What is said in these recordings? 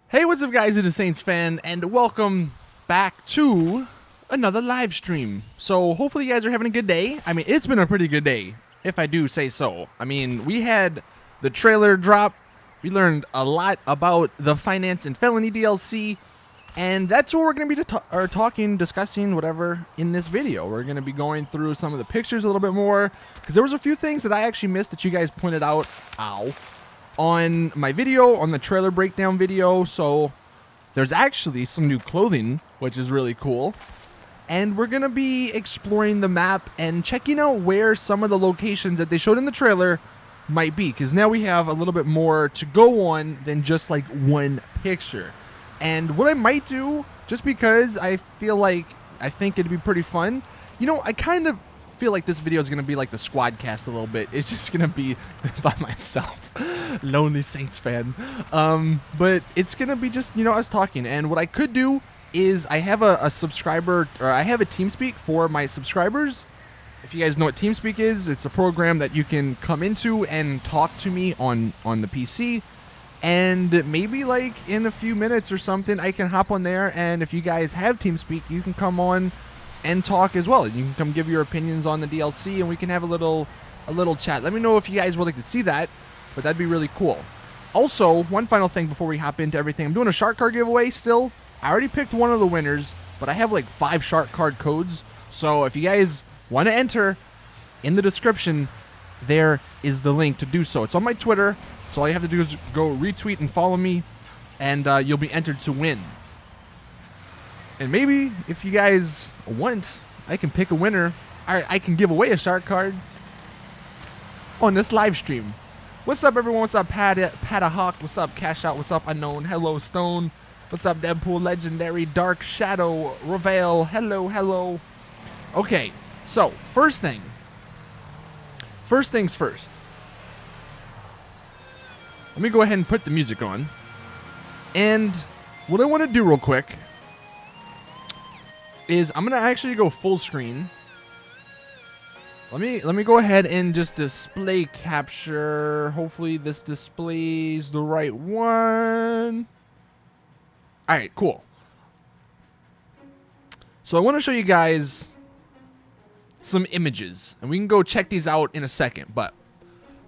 Hey, what's up guys, it is Saints fan, and welcome back to another live stream. So hopefully you guys are having a good day. I mean, it's been a pretty good day, if I do say so. I mean, we had the trailer drop, we learned a lot about the Finance and Felony DLC, and that's what we're going to be talking, discussing, whatever, in this video. We're going to be going through some of the pictures a little bit more, because there was a few things that I actually missed that you guys pointed out. On my video, on the trailer breakdown video. So there's actually some new clothing, which is really cool. And we're going to be exploring the map and checking out where some of the locations that they showed in the trailer might be. Because now we have a little bit more to go on than just like one picture. And what I might do, just because I think it'd be pretty fun. You know, I kind of feel like this video is going to be like the squad cast a little bit. It's just going to be by myself. Lonely Saints fan. But it's going to be just, you know, us talking. And what I could do is I have a subscriber, or I have a TeamSpeak for my subscribers. If you guys know what TeamSpeak is, it's a program that you can come into and talk to me on the PC. And maybe like in a few minutes or something, I can hop on there. And if you guys have TeamSpeak, you can come on and talk as well. You can come give your opinions on the DLC, and we can have a little chat. Let me know if you guys would like to see that, but that'd be really cool. Also, one final thing before we hop into everything, I'm doing a shark card giveaway still. I already picked one of the winners, but I have like 5 shark card codes. So if you guys want to enter, in the description there is the link to do so. It's on my Twitter, so all you have to do is go retweet and follow me, and you'll be entered to win. And maybe if you guys want, I can pick a winner. I can give away a shark card on this live stream. What's up, everyone? What's up, Patahawk? What's up, Cash Out? What's up, Unknown? Hello, Stone. What's up, Deadpool? Legendary, Dark Shadow, Reveal. Hello, hello. Okay, so first things first. Let me go ahead and put the music on. And what I want to do real quick is I'm gonna actually go full screen. Let me go ahead and just display capture. Hopefully this displays the right one. All right, cool. So I want to show you guys some images, and we can go check these out in a second. But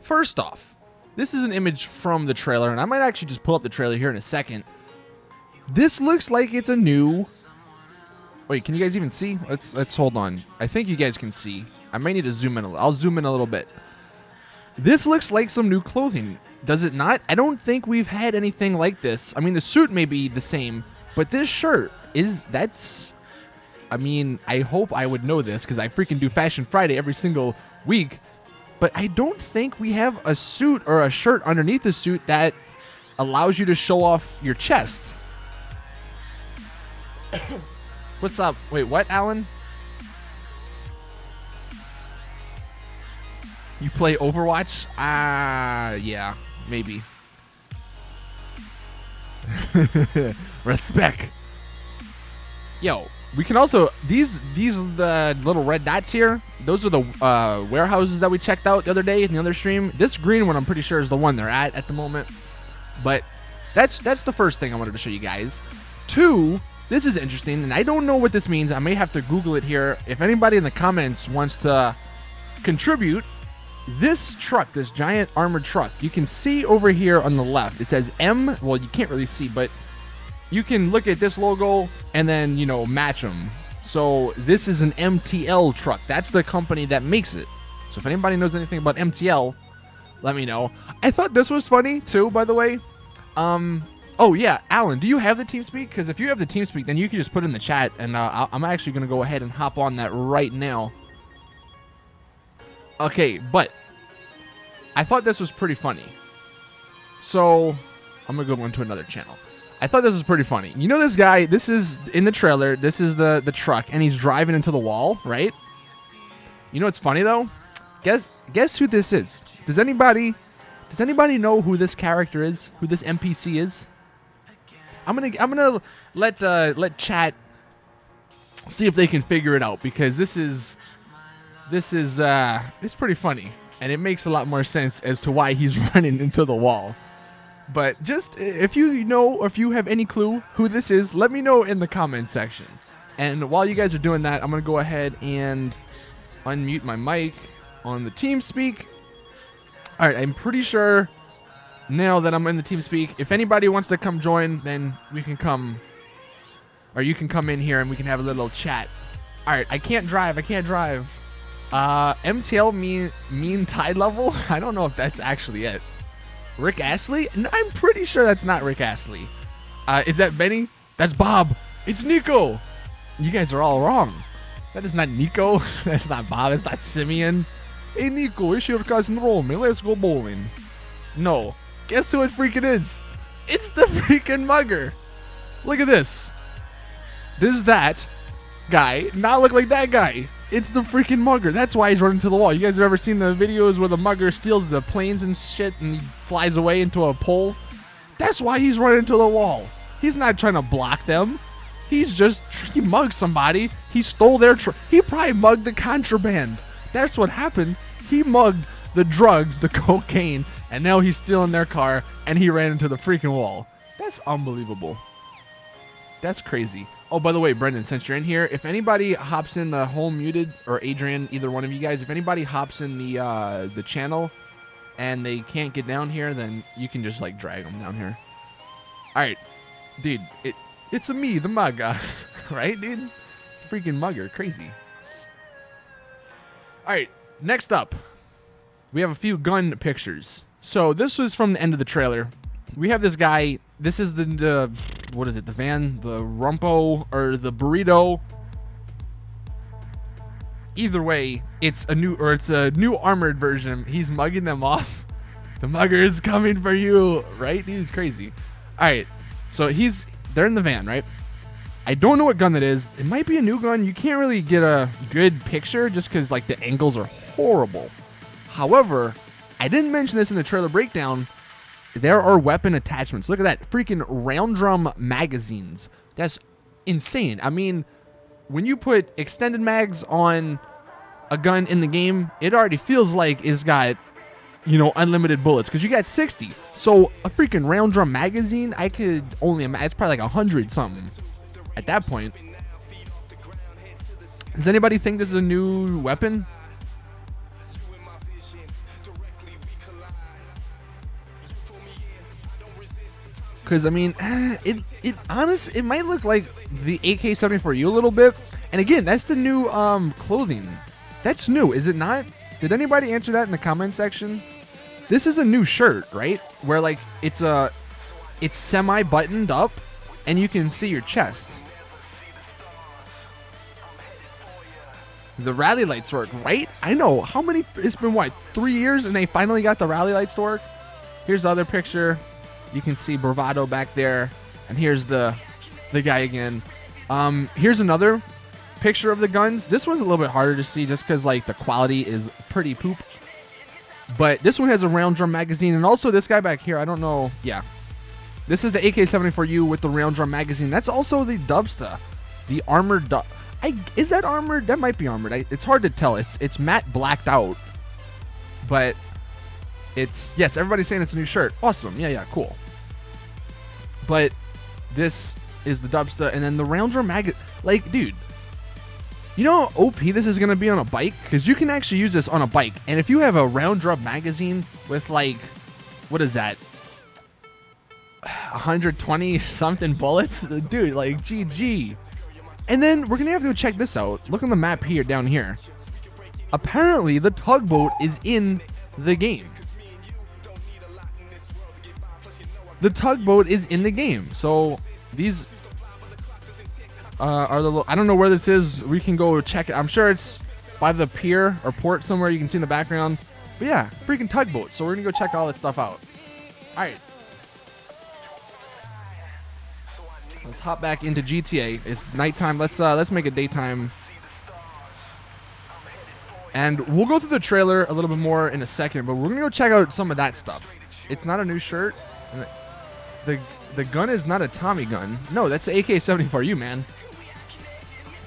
first off, this is an image from the trailer, and I might actually just pull up the trailer here in a second. This looks like it's a new... Wait, can you guys even see? Let's hold on. I think you guys can see. I might need to zoom in a little. I'll zoom in a little bit. This looks like some new clothing, does it not? I don't think we've had anything like this. I mean, the suit may be the same, but this shirt I mean, I hope I would know this because I freaking do Fashion Friday every single week, but I don't think we have a suit or a shirt underneath the suit that allows you to show off your chest. What's up? Wait, what, Alan? You play Overwatch? Yeah, maybe. Respect. Yo, we can also these the little red dots here. Those are the warehouses that we checked out the other day in the other stream. This green one, I'm pretty sure, is the one they're at the moment. But that's the first thing I wanted to show you guys. 2. This is interesting, and I don't know what this means. I may have to Google it here. If anybody in the comments wants to contribute, this truck, this giant armored truck, you can see over here on the left, it says M. Well, you can't really see, but you can look at this logo and then, you know, match them. So this is an MTL truck. That's the company that makes it. So if anybody knows anything about MTL, let me know. I thought this was funny, too, by the way. Oh, yeah, Alan, do you have the TeamSpeak? Because if you have the TeamSpeak, then you can just put it in the chat, and I'm actually going to go ahead and hop on that right now. Okay, but I thought this was pretty funny. So I'm going to go into another channel. I thought this was pretty funny. You know this guy, this is in the trailer, this is the truck, and he's driving into the wall, right? You know what's funny, though? Guess who this is? Does anybody know who this character is? Who this NPC is? I'm gonna let chat see if they can figure it out, because this is it's pretty funny, and it makes a lot more sense as to why he's running into the wall. But just if you know or if you have any clue who this is, let me know in the comment section. And while you guys are doing that, I'm going to go ahead and unmute my mic on the TeamSpeak. All right, I'm pretty sure now that I'm in the TeamSpeak, if anybody wants to come join, then we can come, or you can come in here and we can have a little chat. All right, I can't drive. MTL mean tide level? I don't know if that's actually it. Rick Astley? No, I'm pretty sure that's not Rick Astley. Is that Benny? That's Bob. It's Nico. You guys are all wrong. That is not Nico. That's not Bob. That's not Simeon. Hey, Nico, it's your cousin Romy. Let's go bowling. No. Guess who it freaking is? It's the freaking mugger. Look at this. Does that guy not look like that guy? It's the freaking mugger. That's why he's running to the wall. You guys have ever seen the videos where the mugger steals the planes and shit and he flies away into a pole? That's why he's running to the wall. He's not trying to block them. He mugged somebody. He stole their he probably mugged the contraband. That's what happened. He mugged the drugs, the cocaine, and now he's stealing their car and he ran into the freaking wall. That's unbelievable. That's crazy. Oh, by the way, Brendan, since you're in here, if anybody hops in the home muted, or Adrian, either one of you guys, if anybody hops in the channel and they can't get down here, then you can just like drag them down here. All right, dude, it's me, the mugger, right, dude? Freaking mugger, crazy. All right, next up, we have a few gun pictures. So this was from the end of the trailer. We have this guy. This is the what is it? The van, the Rumpo, or the burrito. Either way, it's a new armored version. He's mugging them off. The mugger is coming for you, right? Dude, it's crazy. All right, so they're in the van, right? I don't know what gun that is. It might be a new gun. You can't really get a good picture just because like the angles are horrible. However, I didn't mention this in the trailer breakdown. There are weapon attachments. Look at that. Freaking round drum magazines. That's insane. I mean, when you put extended mags on a gun in the game, it already feels like it's got, unlimited bullets because you got 60. So a freaking round drum magazine, I could only imagine, it's probably like 100 something at that point. Does anybody think this is a new weapon? Because, I mean, it might look like the AK-74U a little bit. And again, that's the new clothing. That's new, is it not? Did anybody answer that in the comment section? This is a new shirt, right? Where, like, it's semi-buttoned up, and you can see your chest. The rally lights work, right? I know. How many? It's been, what, 3 years, and they finally got the rally lights to work? Here's the other picture. You can see Bravado back there, and here's the guy again. Here's another picture of the guns. This one's a little bit harder to see just because like the quality is pretty poop. But this one has a round drum magazine, and also this guy back here. I don't know. Yeah, this is the AK-74U with the round drum magazine. That's also the Dubsta, the armored. Is that armored? That might be armored. It's hard to tell. It's matte blacked out, but. Yes, everybody's saying it's a new shirt. Awesome. Yeah, cool. But this is the Dubsta, and then the round drum like, dude, you know how OP this is going to be on a bike? Because you can actually use this on a bike. And if you have a round drum magazine with, like, what is that? 120 something bullets? Dude, like, GG. And then we're going to have to go check this out. Look on the map here, down here. Apparently, the tugboat is in the game. The tugboat is in the game. So these are the. I don't know where this is. We can go check it. I'm sure it's by the pier or port somewhere. You can see in the background. But yeah, freaking tugboat. So we're gonna go check all that stuff out. All right. Let's hop back into GTA. It's nighttime. Let's make it daytime. And we'll go through the trailer a little bit more in a second. But we're gonna go check out some of that stuff. It's not a new shirt. The gun is not a Tommy gun. No, that's the AK-74U, man.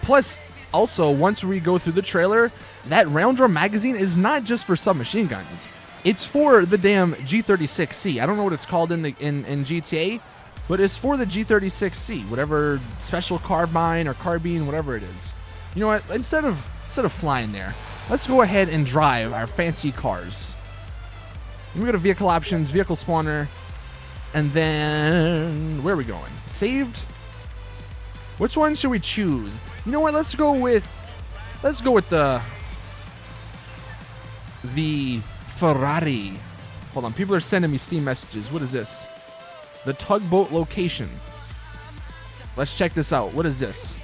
Plus, also, once we go through the trailer, that round drum magazine is not just for submachine guns. It's for the damn G36C. I don't know what it's called in GTA, but it's for the G36C, whatever special carbine or carbine, whatever it is. You know what? Instead of flying there, let's go ahead and drive our fancy cars. We go to vehicle options, vehicle spawner, and then where are we going? Saved. Which one should we choose? You know what? Let's go with the Ferrari. Hold on, people are sending me Steam messages. What is this? The tugboat location. Let's check this out. What is this?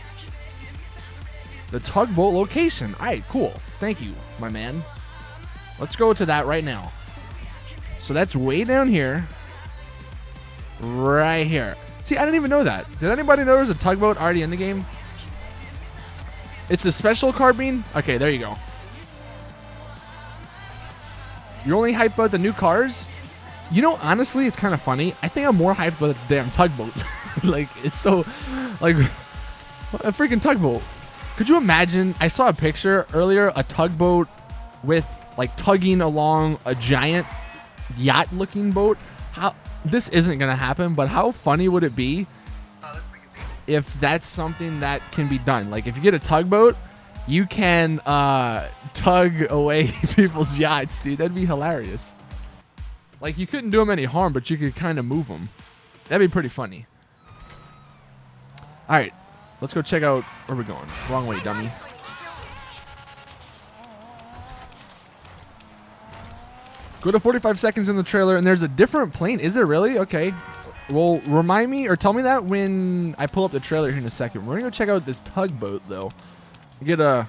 The tugboat location. All right, cool. Thank you, my man. Let's go to that right now. So that's way down here. Right here. See, I didn't even know that. Did anybody know there's a tugboat already in the game? It's a special carbine? Okay, there you go. You're only hyped about the new cars? You know, honestly, it's kind of funny. I think I'm more hyped about the damn tugboat. Like, it's so... Like, a freaking tugboat. Could you imagine? I saw a picture earlier, a tugboat with, like, tugging along a giant yacht-looking boat. How... This isn't going to happen, but how funny would it be if that's something that can be done? Like, if you get a tugboat, you can tug away people's yachts, dude. That'd be hilarious. Like, you couldn't do them any harm, but you could kind of move them. That'd be pretty funny. All right, let's go check out where we're going. Wrong way, dummy. Go to 45 seconds in the trailer, and there's a different plane. Is there really? Okay. Well, remind me or tell me that when I pull up the trailer here in a second. We're going to go check out this tugboat, though. Get a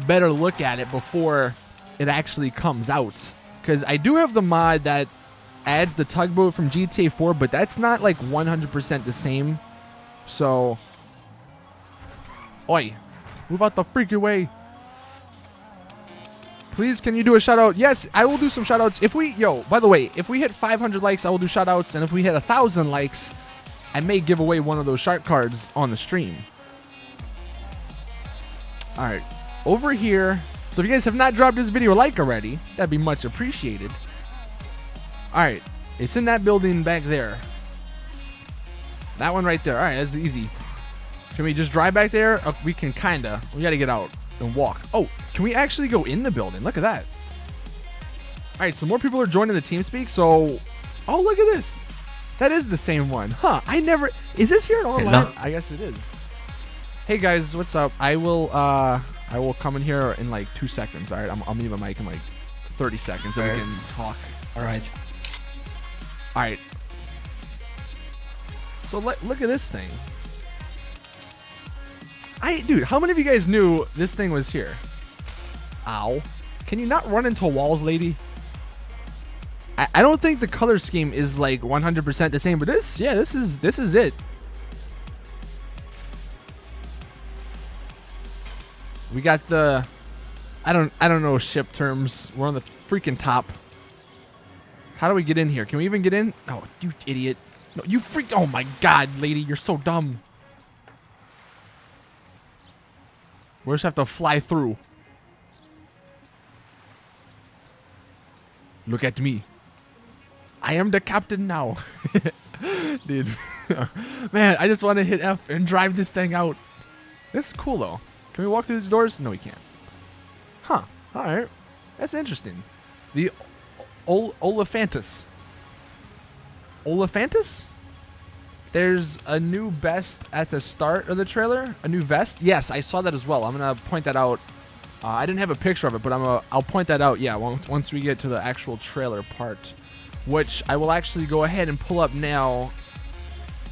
better look at it before it actually comes out. Because I do have the mod that adds the tugboat from GTA 4, but that's not like 100% the same. So, oi, move out the freaking way. Please, can you do a shout out? Yes, I will do some shout outs. If we, by the way, if we hit 500 likes, I will do shout outs. And if we hit 1,000 likes, I may give away one of those shark cards on the stream. All right, over here. So if you guys have not dropped this video a like already, that'd be much appreciated. All right, it's in that building back there. That one right there. All right, that's easy. Can we just drive back there? Oh, we can kinda. We gotta get out and walk. Oh, can we actually go in the building? Look at that. All right, so more people are joining the TeamSpeak. So, oh, look at this. That is the same one. Huh, I never... Is this here in online? I guess it is. Hey, guys, what's up? I will come in here in like 2 seconds. All right, I'll mute my mic in like 30 seconds so we can talk. All right. All right. So look at this thing. Dude, how many of you guys knew this thing was here? Ow. Can you not run into walls, lady? I don't think the color scheme is like 100% the same, but this is it. We got the I don't know ship terms. We're on the freaking top. How do we get in here? Can we even get in? Oh, you idiot. No, you freak. Oh my god, lady, you're so dumb. We just have to fly through. Look at me. I am the captain now. Dude. Man, I just want to hit F and drive this thing out. This is cool, though. Can we walk through these doors? No, we can't. Huh. All right. That's interesting. The Olephantus. Olephantus? There's a new vest at the start of the trailer. A new vest? Yes, I saw that as well. I'm going to point that out. I didn't have a picture of it, but I'll point that out, yeah, once we get to the actual trailer part, which I will actually go ahead and pull up now.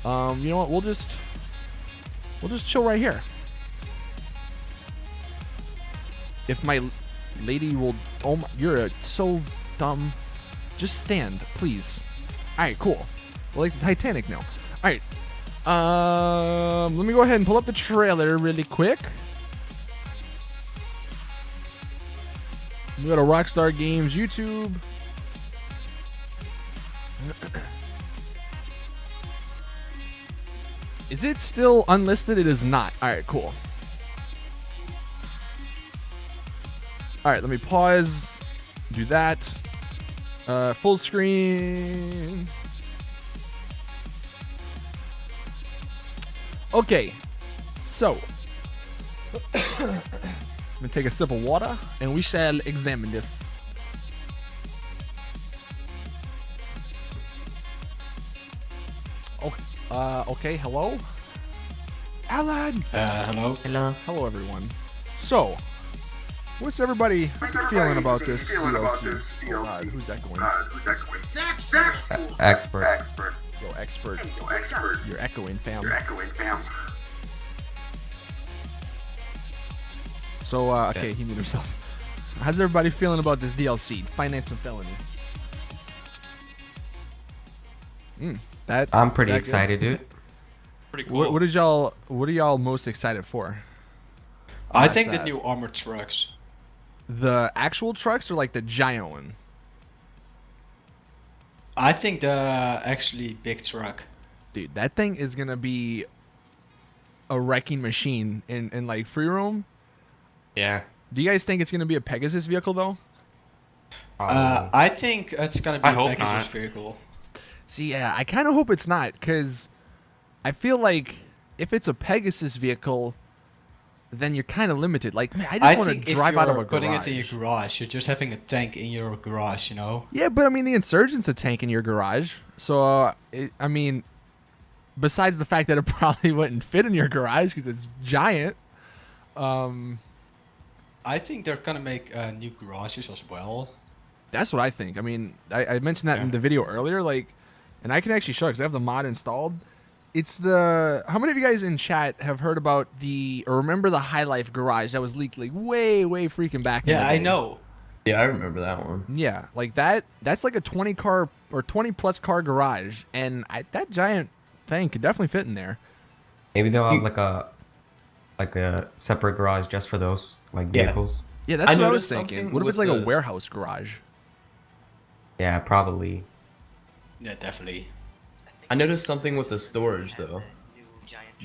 You know what? We'll just chill right here. If my lady will... Oh, my, you're so dumb. Just stand, please. All right, cool. We're like the Titanic now. All right. Let me go ahead and pull up the trailer really quick. We go to Rockstar Games YouTube. Is it still unlisted? It is not. All right, cool. All right, let me pause. Do that. Full screen. Okay, so I'm gonna take a sip of water and we shall examine this. Okay, hello? Alan! Hello. Hello, everyone. So, what's everybody feeling about this DLC? Oh God, who's that going? Expert. Yo, expert. You're echoing, fam. So, okay, he muted himself. How's everybody feeling about this DLC, Finance and Felony? I'm pretty excited, dude. Pretty cool. What are y'all most excited for? I think the new armored trucks. The actual trucks or like the giant one? I think the actually big truck. Dude, that thing is gonna be a wrecking machine in like free roam. Yeah. Do you guys think it's gonna be a Pegasus vehicle though? I think it's gonna be I a hope Pegasus not. vehicle. See, yeah, I kind of hope it's not, because I feel like if it's a Pegasus vehicle, then you're kind of limited. Like, man, I just want to drive out of a garage. Putting it in your garage, you're just having a tank in your garage, you know? Yeah, but I mean, the Insurgent's a tank in your garage. So, I mean, besides the fact that it probably wouldn't fit in your garage because it's giant. I think they're gonna make new garages as well. That's what I think. I mean, I mentioned that in the video earlier, like, and I can actually show it because I have the mod installed. It's the... How many of you guys in chat have heard about or remember the High Life garage that was leaked like way freaking back in the day? I know. Yeah, I remember that one. Yeah, like that's like a 20 car or 20 plus car garage, and that giant thing could definitely fit in there. Maybe they'll have like a separate garage just for those vehicles. Yeah, that's what I was thinking. What if it's like a warehouse garage? Yeah, probably. Yeah, definitely. I noticed something with the storage though.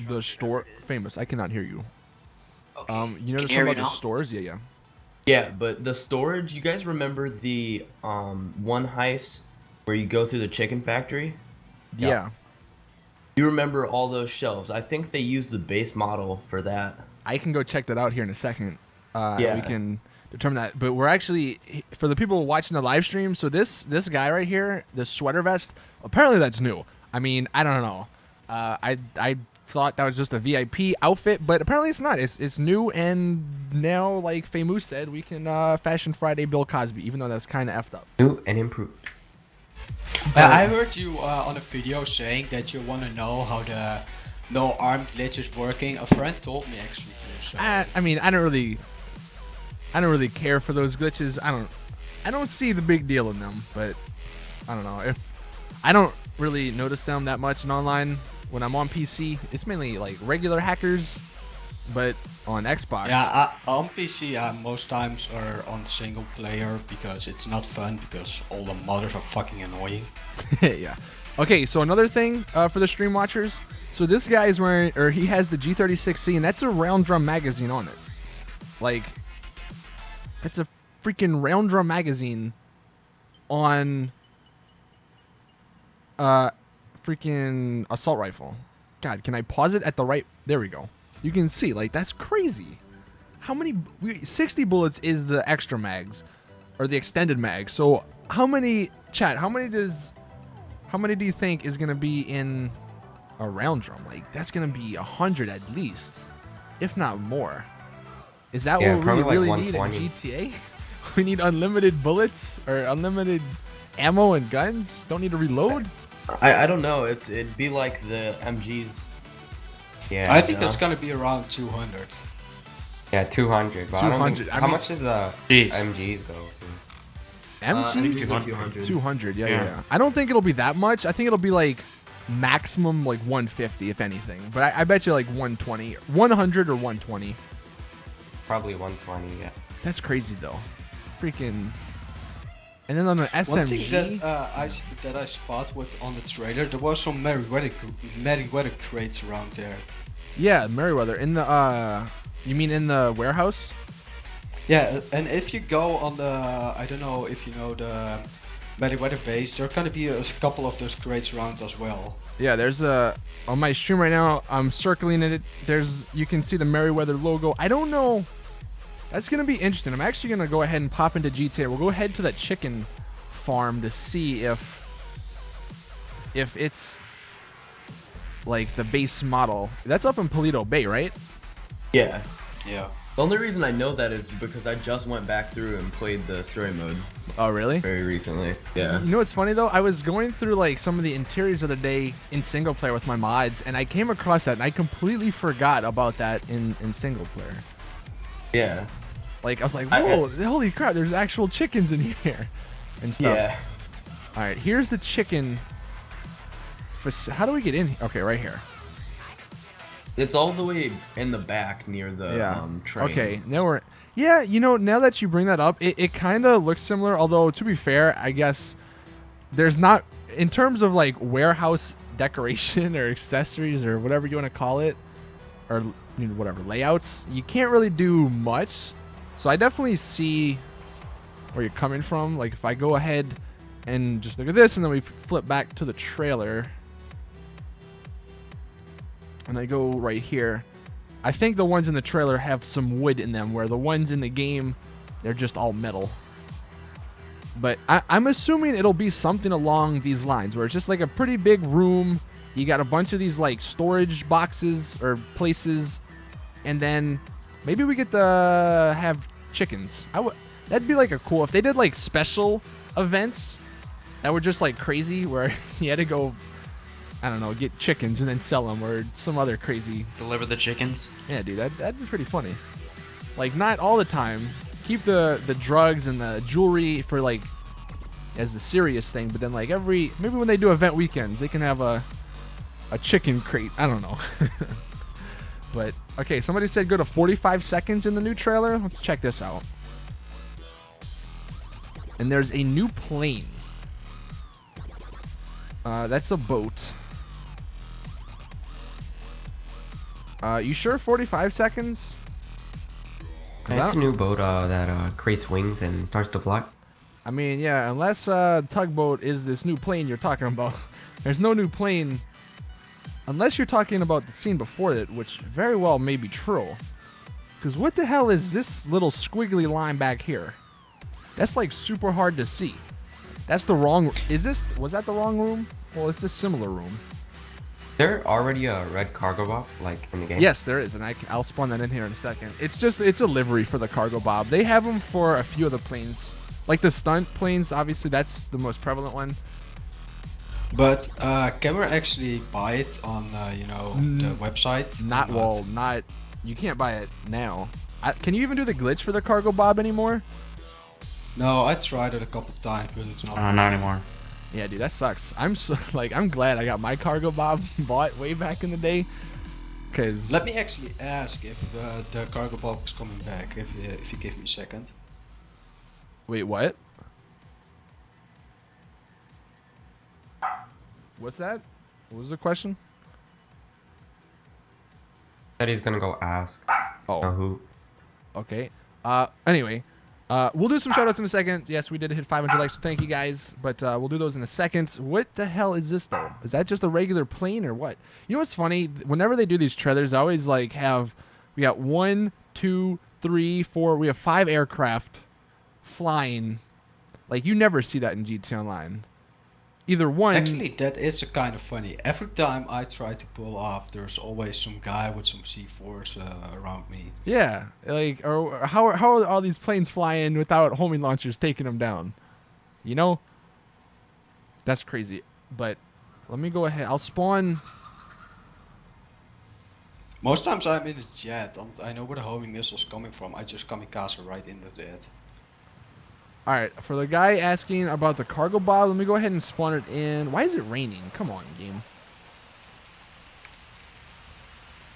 The store, famous. I cannot hear you. Okay. You noticed something about the stores? Yeah. Yeah, but the storage. You guys remember the one heist where you go through the chicken factory? Yeah. You remember all those shelves? I think they used the base model for that. I can go check that out here in a second. Yeah. We can determine that. But we're actually, for the people watching the live stream, so this guy right here, this sweater vest, apparently that's new. I mean, I don't know. I thought that was just a VIP outfit, but apparently it's not. It's new, and now, like Famous said, we can Fashion Friday Bill Cosby, even though that's kind of effed up. New and improved. I heard you on a video saying that you want to know how the no arm glitch is working. A friend told me actually too. So. I mean, I don't really care for those glitches. I don't see the big deal in them, but I don't know. If I don't really notice them that much in online when I'm on PC. It's mainly like regular hackers, but on Xbox. Yeah, on PC most times are on single player because it's not fun because all the modders are fucking annoying. Yeah. Okay, so another thing for the stream watchers. So this guy is wearing, or he has the G36C, and that's a round drum magazine on it. Like, that's a freaking round drum magazine on freaking assault rifle. God, can I pause it at the right? There we go. You can see, like, that's crazy. How many? 60 bullets is the extra mags, or the extended mag. So how many? Chat. How many do you think is gonna be in a round drum? Like, that's gonna be 100 at least, if not more. Is that what we really need in GTA? We need unlimited bullets or unlimited ammo and guns. Don't need to reload. I don't know. It'd be like the MGs. Yeah. I think that's gonna be around 200. Yeah, 200. But 200. How much does MGs go to? MG? 200. Yeah. I don't think it'll be that much. I think it'll be like maximum like 150 if anything. But I bet you like 120, 100 or 120. Probably 120. Yeah. That's crazy though. Freaking. And then on an SMG. One thing that I spot on the trailer, there was some Merryweather crates around there. Yeah, Merryweather in the you mean in the warehouse? Yeah, and if you go on the, I don't know if you know Meriwether base. There are gonna be a couple of those crates around as well. Yeah, there's a on my stream right now. I'm circling it. You can see the Meriwether logo. I don't know. That's gonna be interesting. I'm actually gonna go ahead and pop into GTA. We'll go ahead to that chicken farm to see if it's like the base model. That's up in Paleto Bay, right? Yeah. Yeah. The only reason I know that is because I just went back through and played the story mode Oh, really? very recently. Yeah. You know what's funny though? I was going through like some of the interiors of the day in single player with my mods, and I came across that, and I completely forgot about that in single player. Yeah. Like I was like, whoa, holy crap! There's actual chickens in here, and stuff. Yeah. All right, here's the chicken. How do we get in? Okay, right here. It's all the way in the back near the train. Okay, now we're. Yeah, you know, now that you bring that up, it kind of looks similar. Although to be fair, I guess there's not, in terms of like warehouse decoration or accessories or whatever you want to call it, or you know, whatever layouts, you can't really do much. So I definitely see where you're coming from. Like if I go ahead and just look at this, and then we flip back to the trailer, and I go right here. I think the ones in the trailer have some wood in them, where the ones in the game, they're just all metal. But I'm assuming it'll be something along these lines, where it's just like a pretty big room. You got a bunch of these like storage boxes or places, and then maybe we get to have chickens. That'd be like a cool, if they did like special events that were just like crazy, where you had to go, I don't know, get chickens and then sell them, or some other crazy. Deliver the chickens. Yeah, dude, that'd be pretty funny. Like not all the time. Keep the drugs and the jewelry for like as the serious thing, but then like maybe when they do event weekends, they can have a chicken crate. I don't know. But okay, somebody said go to 45 seconds in the new trailer. Let's check this out. And there's a new plane. That's a boat. You sure 45 seconds? That's a new boat that creates wings and starts to fly. I mean, yeah, unless tugboat is this new plane you're talking about. There's no new plane unless you're talking about the scene before it, which very well may be true. Because what the hell is this little squiggly line back here? That's like super hard to see. That's the wrong. Was that the wrong room? Well, it's this similar room. There already a red cargo bob like in the game? Yes, there is, and I'll spawn that in here in a second. It's a livery for the cargo bob. They have them for a few of the planes, like the stunt planes. Obviously, that's the most prevalent one. But can we actually buy it on the website? Not. You can't buy it now. Can you even do the glitch for the cargo bob anymore? No, I tried it a couple times, but it's not. Not anymore. Yeah, dude, that sucks. I'm glad I got my cargo bob bought way back in the day. Cause Let me actually ask if the cargo bob is coming back. If you give me a second. wait, what? What's that? What was the question? That he's gonna go ask. Oh, Who? okay. Anyway, we'll do some shoutouts in a second. Yes, we did hit 500 likes, so thank you guys. But we'll do those in a second. What the hell is this though? Is that just a regular plane or what? You know what's funny? Whenever they do these trailers, I always like we got 1, 2, 3, 4. We have 5 aircraft flying. Like you never see that in GTA Online. Either one. Actually, that is kind of funny. Every time I try to pull off, there's always some guy with some C4s around me. Yeah, like, or how are all these planes flying without homing launchers taking them down? You know, that's crazy. But let me go ahead. I'll spawn. Most times I'm in a jet, and I know where the homing missile's coming from. I just kamikaze right into it. All right, for the guy asking about the cargo bob, let me go ahead and spawn it in. Why is it raining? Come on, game.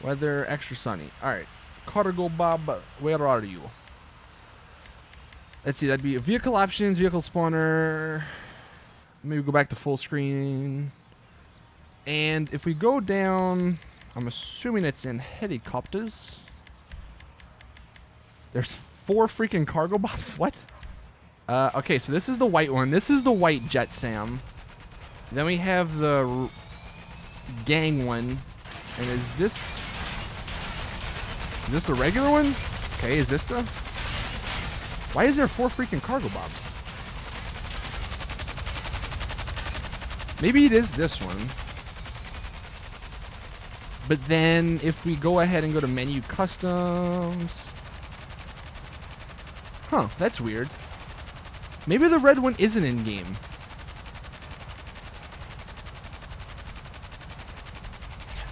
Weather extra sunny. All right, cargo bob, where are you? Let's see, that'd be vehicle options, vehicle spawner. Maybe go back to full screen. And if we go down, I'm assuming it's in helicopters. There's 4 freaking cargo bobs. What? Okay, so this is the white one. This is the white Jet Sam. Then we have the gang one. And is this the regular one? Okay, is this the... Why is there 4 freaking cargo bobs? Maybe it is this one. But then if we go ahead and go to menu customs... Huh, that's weird. Maybe the red one isn't in-game.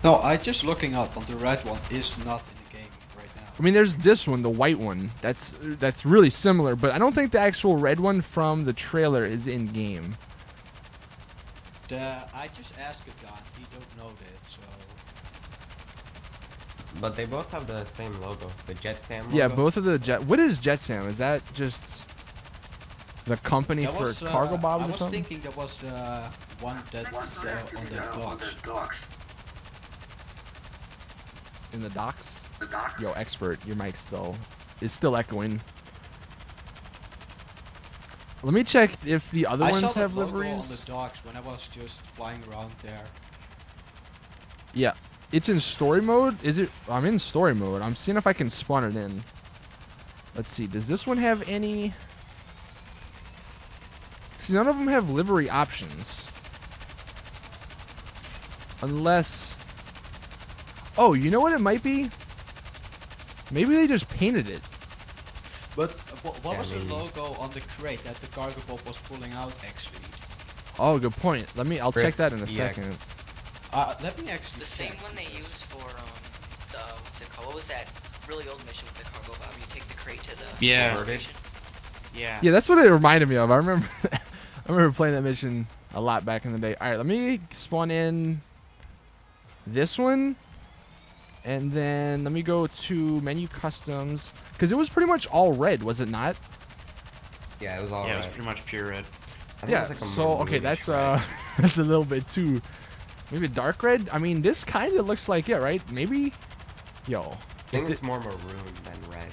No, I just looking up, and the red one is not in the game right now. I mean, there's this one, the white one. That's really similar, but I don't think the actual red one from the trailer is in-game. I just asked a guy, he don't know that, so... But they both have the same logo, the Jet Sam logo. Yeah, both of the Jet... What is Jet Sam? Is that just the company That for was, cargo bobs I or was something? thinking that was the one that on the docks. In the docks? Yo, expert, your mic is still echoing. Let me check if the other I ones saw the have logo liveries. on the docks when I was just flying around there. Yeah, it's in story mode. Is it? I'm in story mode. I'm seeing if I can spawn it in. Let's see. Does this one have any? See, none of them have livery options. Unless... Oh, you know what it might be? Maybe they just painted it. But what Yeah, was maybe. the logo on the crate that the cargo bob was pulling out actually? Oh, good point. I'll check that in a EX. second. Let me It's actually the same check. one they use for the what's it called? What was that really old mission with the cargo bob? You take the crate to the Yeah. location. Yeah. Yeah, that's what it reminded me of. I remember I remember playing that mission a lot back in the day. Alright, let me spawn in this one. And then let me go to menu customs. Because it was pretty much all red, was it not? Yeah, it was all Yeah, it right. was pretty much pure red. I think Yeah, it was like a so okay, maroonish that's red. that's a little bit too maybe dark red. I mean, this kind of looks like it, right? Maybe, yo. I think if it's more maroon than red.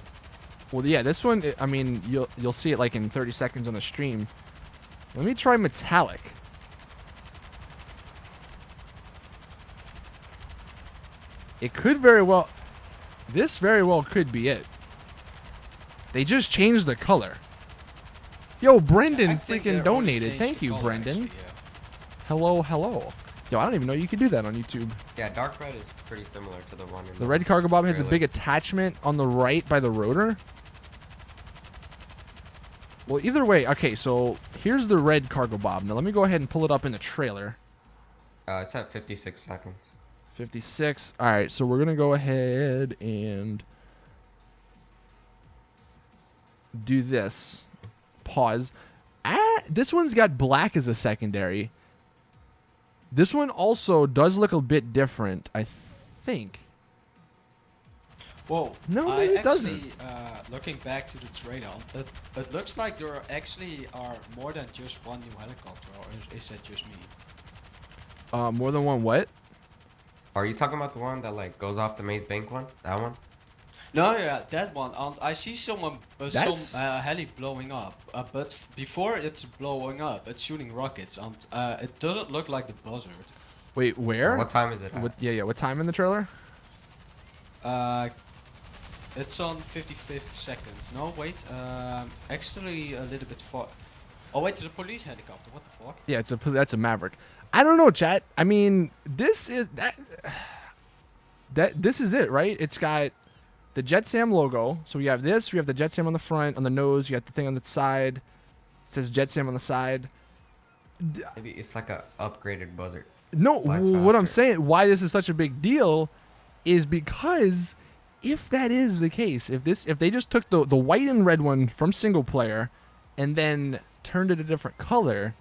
Well, yeah, this one. I mean, you'll see it like in 30 seconds on the stream. Let me try metallic. It could very well. This very well could be it. They just changed the color. Yo, Brendan I think freaking they're only donated. changed Thank the you, color, Brendan. actually, yeah. Hello, hello. Yo, I don't even know you could do that on YouTube. Yeah, dark red is pretty similar to the one in The red cargo bob has a trailer. big attachment on the right by the rotor. Well, either way, okay, so here's the red cargo bob. Now let me go ahead and pull it up in the trailer. It's at 56 seconds. 56. All right, so we're going to go ahead and do this. Pause. This one's got black as a secondary. This one also does look a bit different, I think. Whoa. No, I maybe it doesn't. actually, looking back to the trailer, it looks like there actually are more than just one new helicopter, or is that just me? More than one what? Are you talking about the one that like goes off the Maze Bank one? That one? No, yeah, that one. I see someone, That's- some heli blowing up, but before it's blowing up, it's shooting rockets, and it doesn't look like the buzzard. Wait, where? What time is it at? Yeah, what time in the trailer? It's on 55th seconds. No, wait. Actually, a little bit far. Oh wait, there's a police helicopter. What the fuck? Yeah, that's a Maverick. I don't know, chat. I mean, this is this is it, right? It's got the Jet Sam logo. So we have this. We have the Jet Sam on the front, on the nose. You got the thing on the side. It says Jet Sam on the side. Maybe it's like a upgraded buzzard. No, Flies what I'm faster. saying, why this is such a big deal, is because if that is the case, if they just took the white and red one from single player, and then turned it a different color,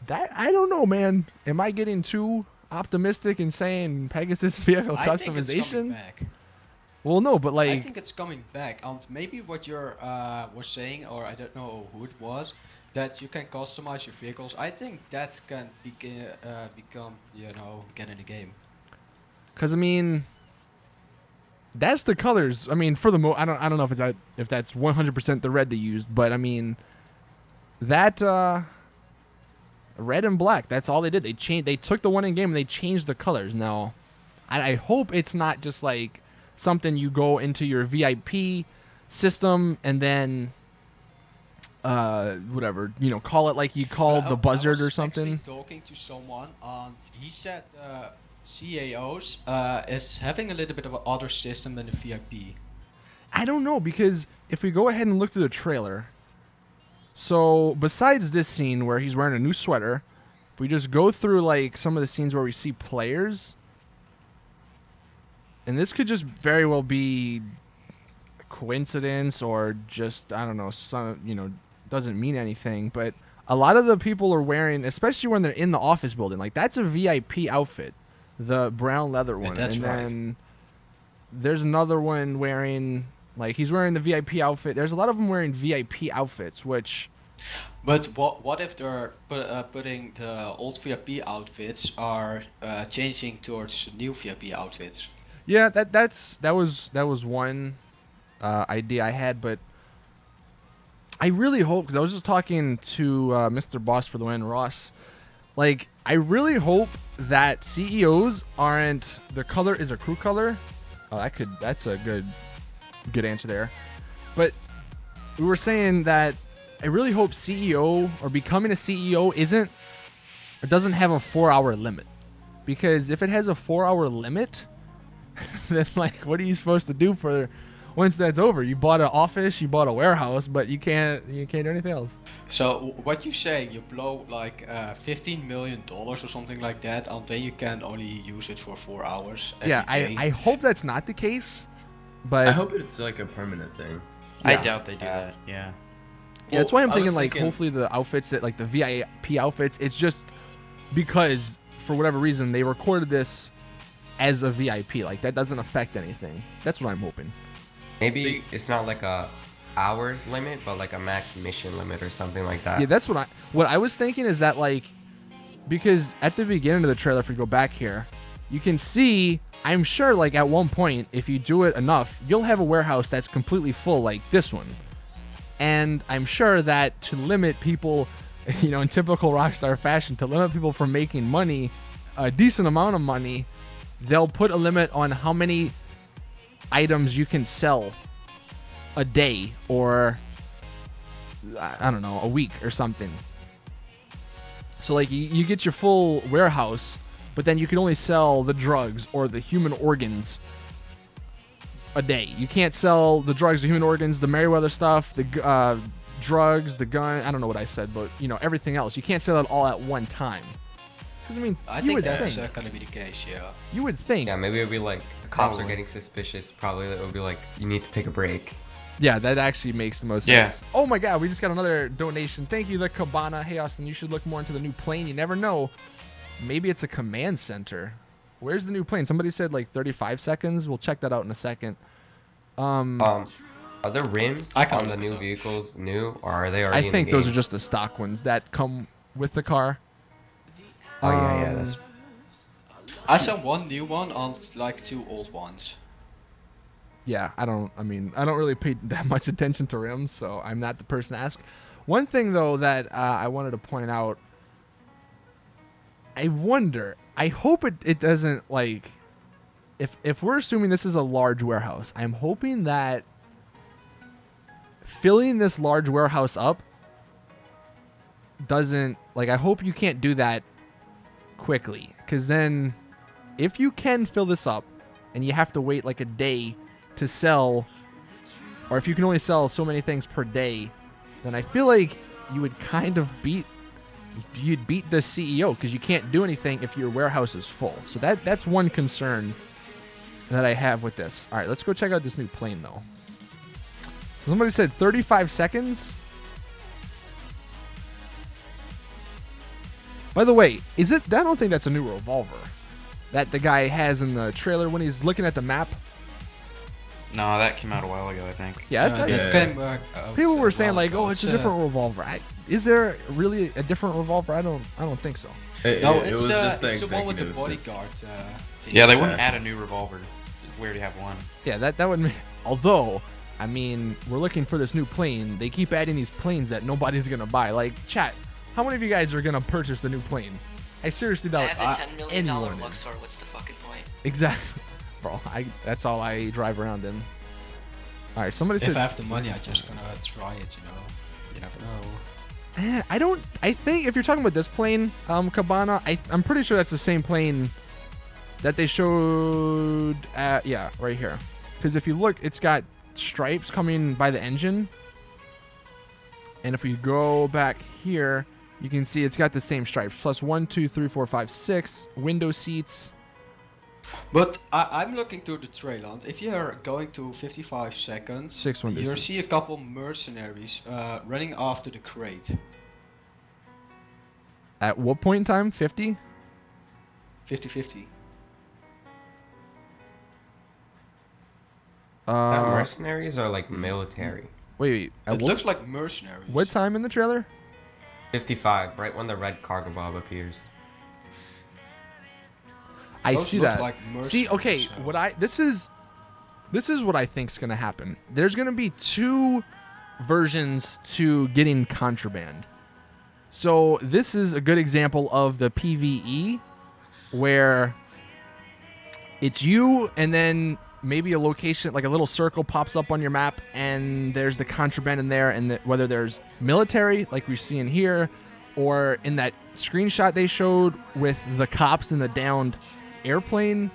that I don't know, man. Am I getting too optimistic in saying Pegasus vehicle I think it's coming customization? back. Well, no, but I like, think it's coming back, and maybe what you're was saying, or I don't know who it was, that you can customize your vehicles. I think that can become, you know, get in the game. because I mean, that's the colors. I mean, for the I don't know if that's 100% the red they used, but I mean, that red and black. That's all they did. They took the one in game and they changed the colors. Now, I hope it's not just like something you go into your VIP system and then whatever, call it like you called the buzzard or something. I was talking to someone and he said CAOs is having a little bit of an other system than the VIP. I don't know, because if we go ahead and look through the trailer, so besides this scene where he's wearing a new sweater, if we just go through like some of the scenes where we see players, and this could just very well be a coincidence or just, I don't know, some, doesn't mean anything, but a lot of the people are wearing, especially when they're in the office building, like that's a VIP outfit, the brown leather one. Yeah, that's and right. Then there's another one wearing, like he's wearing the VIP outfit. There's a lot of them wearing VIP outfits, which... But what if they're putting the old VIP outfits are changing towards new VIP outfits? Yeah, that was one idea I had, but I really hope, because I was just talking to Mr. Boss for the Win, Ross. Like, I really hope that CEOs aren't, the color is a crew color. Oh, that's a good answer there. But we were saying that I really hope CEO or becoming a CEO doesn't have a 4-hour limit. Because if it has a 4-hour limit, then like, what are you supposed to do for once that's over? You bought an office, you bought a warehouse, but you can't do anything else. So what you say, you blow like $15 million or something like that, and then you can only use it for 4 hours. Yeah, every day. I hope that's not the case, but I hope it's like a permanent thing. I Yeah. doubt they do that. Yeah. yeah, that's why I'm I thinking was like thinking- hopefully the outfits that like the VIP outfits, it's just because for whatever reason they recorded this as a VIP, like that doesn't affect anything. That's what I'm hoping. Maybe it's not like a hours limit, but like a max mission limit or something like that. Yeah, that's what I was thinking is that like, because at the beginning of the trailer, if we go back here, you can see, I'm sure like at one point, if you do it enough, you'll have a warehouse that's completely full like this one. And I'm sure that to limit people, in typical Rockstar fashion, to limit people from making money, a decent amount of money, they'll put a limit on how many items you can sell a day or I don't know, a week or something. So like you get your full warehouse, but then you can only sell the drugs or the human organs a day. You can't sell the drugs, the human organs, the Merryweather stuff, the drugs, the gun. I don't know what I said, but everything else. You can't sell it all at one time. Because I mean, I you think would that's think. gonna be the case, yeah. You would think. Yeah, maybe it'll be like cops are Probably. getting suspicious. Probably it would be like you need to take a break. Yeah, that actually makes the most Yeah. sense. Oh my god, we just got another donation. Thank you, the Cabana. Hey, Austin, you should look more into the new plane. You never know. Maybe it's a command center. Where's the new plane? Somebody said like 35 seconds. We'll check that out in a second. Are the rims I can on the look it new up. vehicles new, or are they already I in think the those game? are just the stock ones that come with the car. Oh yeah, that's I saw one new one and like 2 old ones. Yeah, I don't really pay that much attention to rims, so I'm not the person to ask. One thing, though, that I wanted to point out, I hope it doesn't, like, if we're assuming this is a large warehouse, I'm hoping that filling this large warehouse up doesn't, like, I hope you can't do that quickly, because then if you can fill this up and you have to wait like a day to sell, or if you can only sell so many things per day, then I feel like you would kind of beat the CEO, because you can't do anything if your warehouse is full. So that's one concern that I have with this. All right, let's go check out this new plane though. So somebody said 35 seconds. By the way, I don't think that's a new revolver that the guy has in the trailer when he's looking at the map. No, that came out a while ago, I think. Yeah, This that's, came, people were well, saying like, oh, it's a different revolver. Is there really a different revolver? I don't think so. No, it it's was just the it's the one with the executives. bodyguard. Thing. Yeah, they wouldn't add a new revolver. We already have one. Yeah, that would make... Although, I mean, we're looking for this new plane. They keep adding these planes that nobody's going to buy. Like, chat, how many of you guys are going to purchase the new plane? I seriously I doubt have the $10 million anyone is. Luxor. What's the fucking point? Exactly. Bro, that's all I drive around in. All right, somebody If said... I have the money, I'm just gonna try it. You know, you never know. I think if you're talking about this plane, Cabana, I'm pretty sure that's the same plane that they showed at, yeah, right here. Because if you look, it's got stripes coming by the engine. And if we go back here, you can see it's got the same stripes. Plus 1, 2, 3, 4, 5, 6 window seats. But I'm looking to the trailer. And if you're going to 55 seconds, 6 window you seats. see a couple mercenaries running after the crate. At what point in time? 50? 50-50. Mercenaries are like military. Wait. At It looks like mercenaries. what time in the trailer? 55, right when the red cargo bob appears. I Those see look that. like See, okay, mercenaries. this is what I think's gonna happen. There's gonna be 2 versions to getting contraband. So this is a good example of the PvE, where it's you and then maybe a location, like a little circle pops up on your map, and there's the contraband in there, and whether there's military, like we see in here, or in that screenshot they showed with the cops in the downed airplane,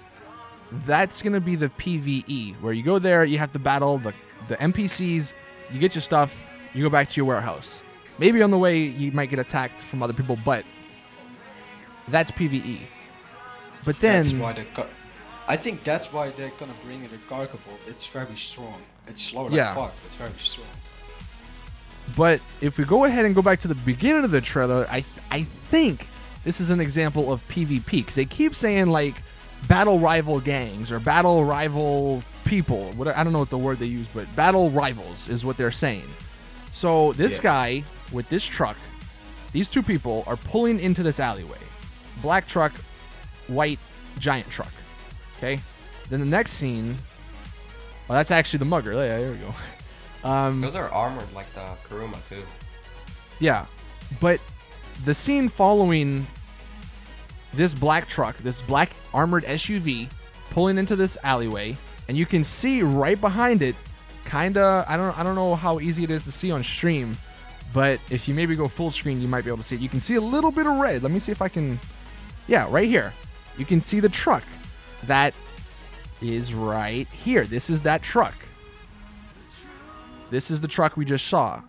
that's going to be the PvE, where you go there, you have to battle the NPCs, you get your stuff, you go back to your warehouse. Maybe on the way you might get attacked from other people, but that's PvE. But then... That's why I think that's why they're gonna bring in the cargo boat. It's very strong. It's slow like Yeah. fuck, but it's very strong. But if we go ahead and go back to the beginning of the trailer, I think this is an example of PvP, because they keep saying like battle rival gangs or battle rival people. I don't know what the word they use, but battle rivals is what they're saying. So this guy with this truck, these 2 people are pulling into this alleyway. Black truck, white giant truck. Okay. Then the next scene, well, that's actually the mugger. Yeah, there we go. Those are armored like the Kuruma too. Yeah, but the scene following this black truck, this black armored SUV, pulling into this alleyway, and you can see right behind it, kinda. I don't know how easy it is to see on stream, but if you maybe go full screen, you might be able to see it. You can see a little bit of red. Let me see if I can. Yeah, right here. You can see the truck. That is right here. This is that truck. This is the truck we just saw.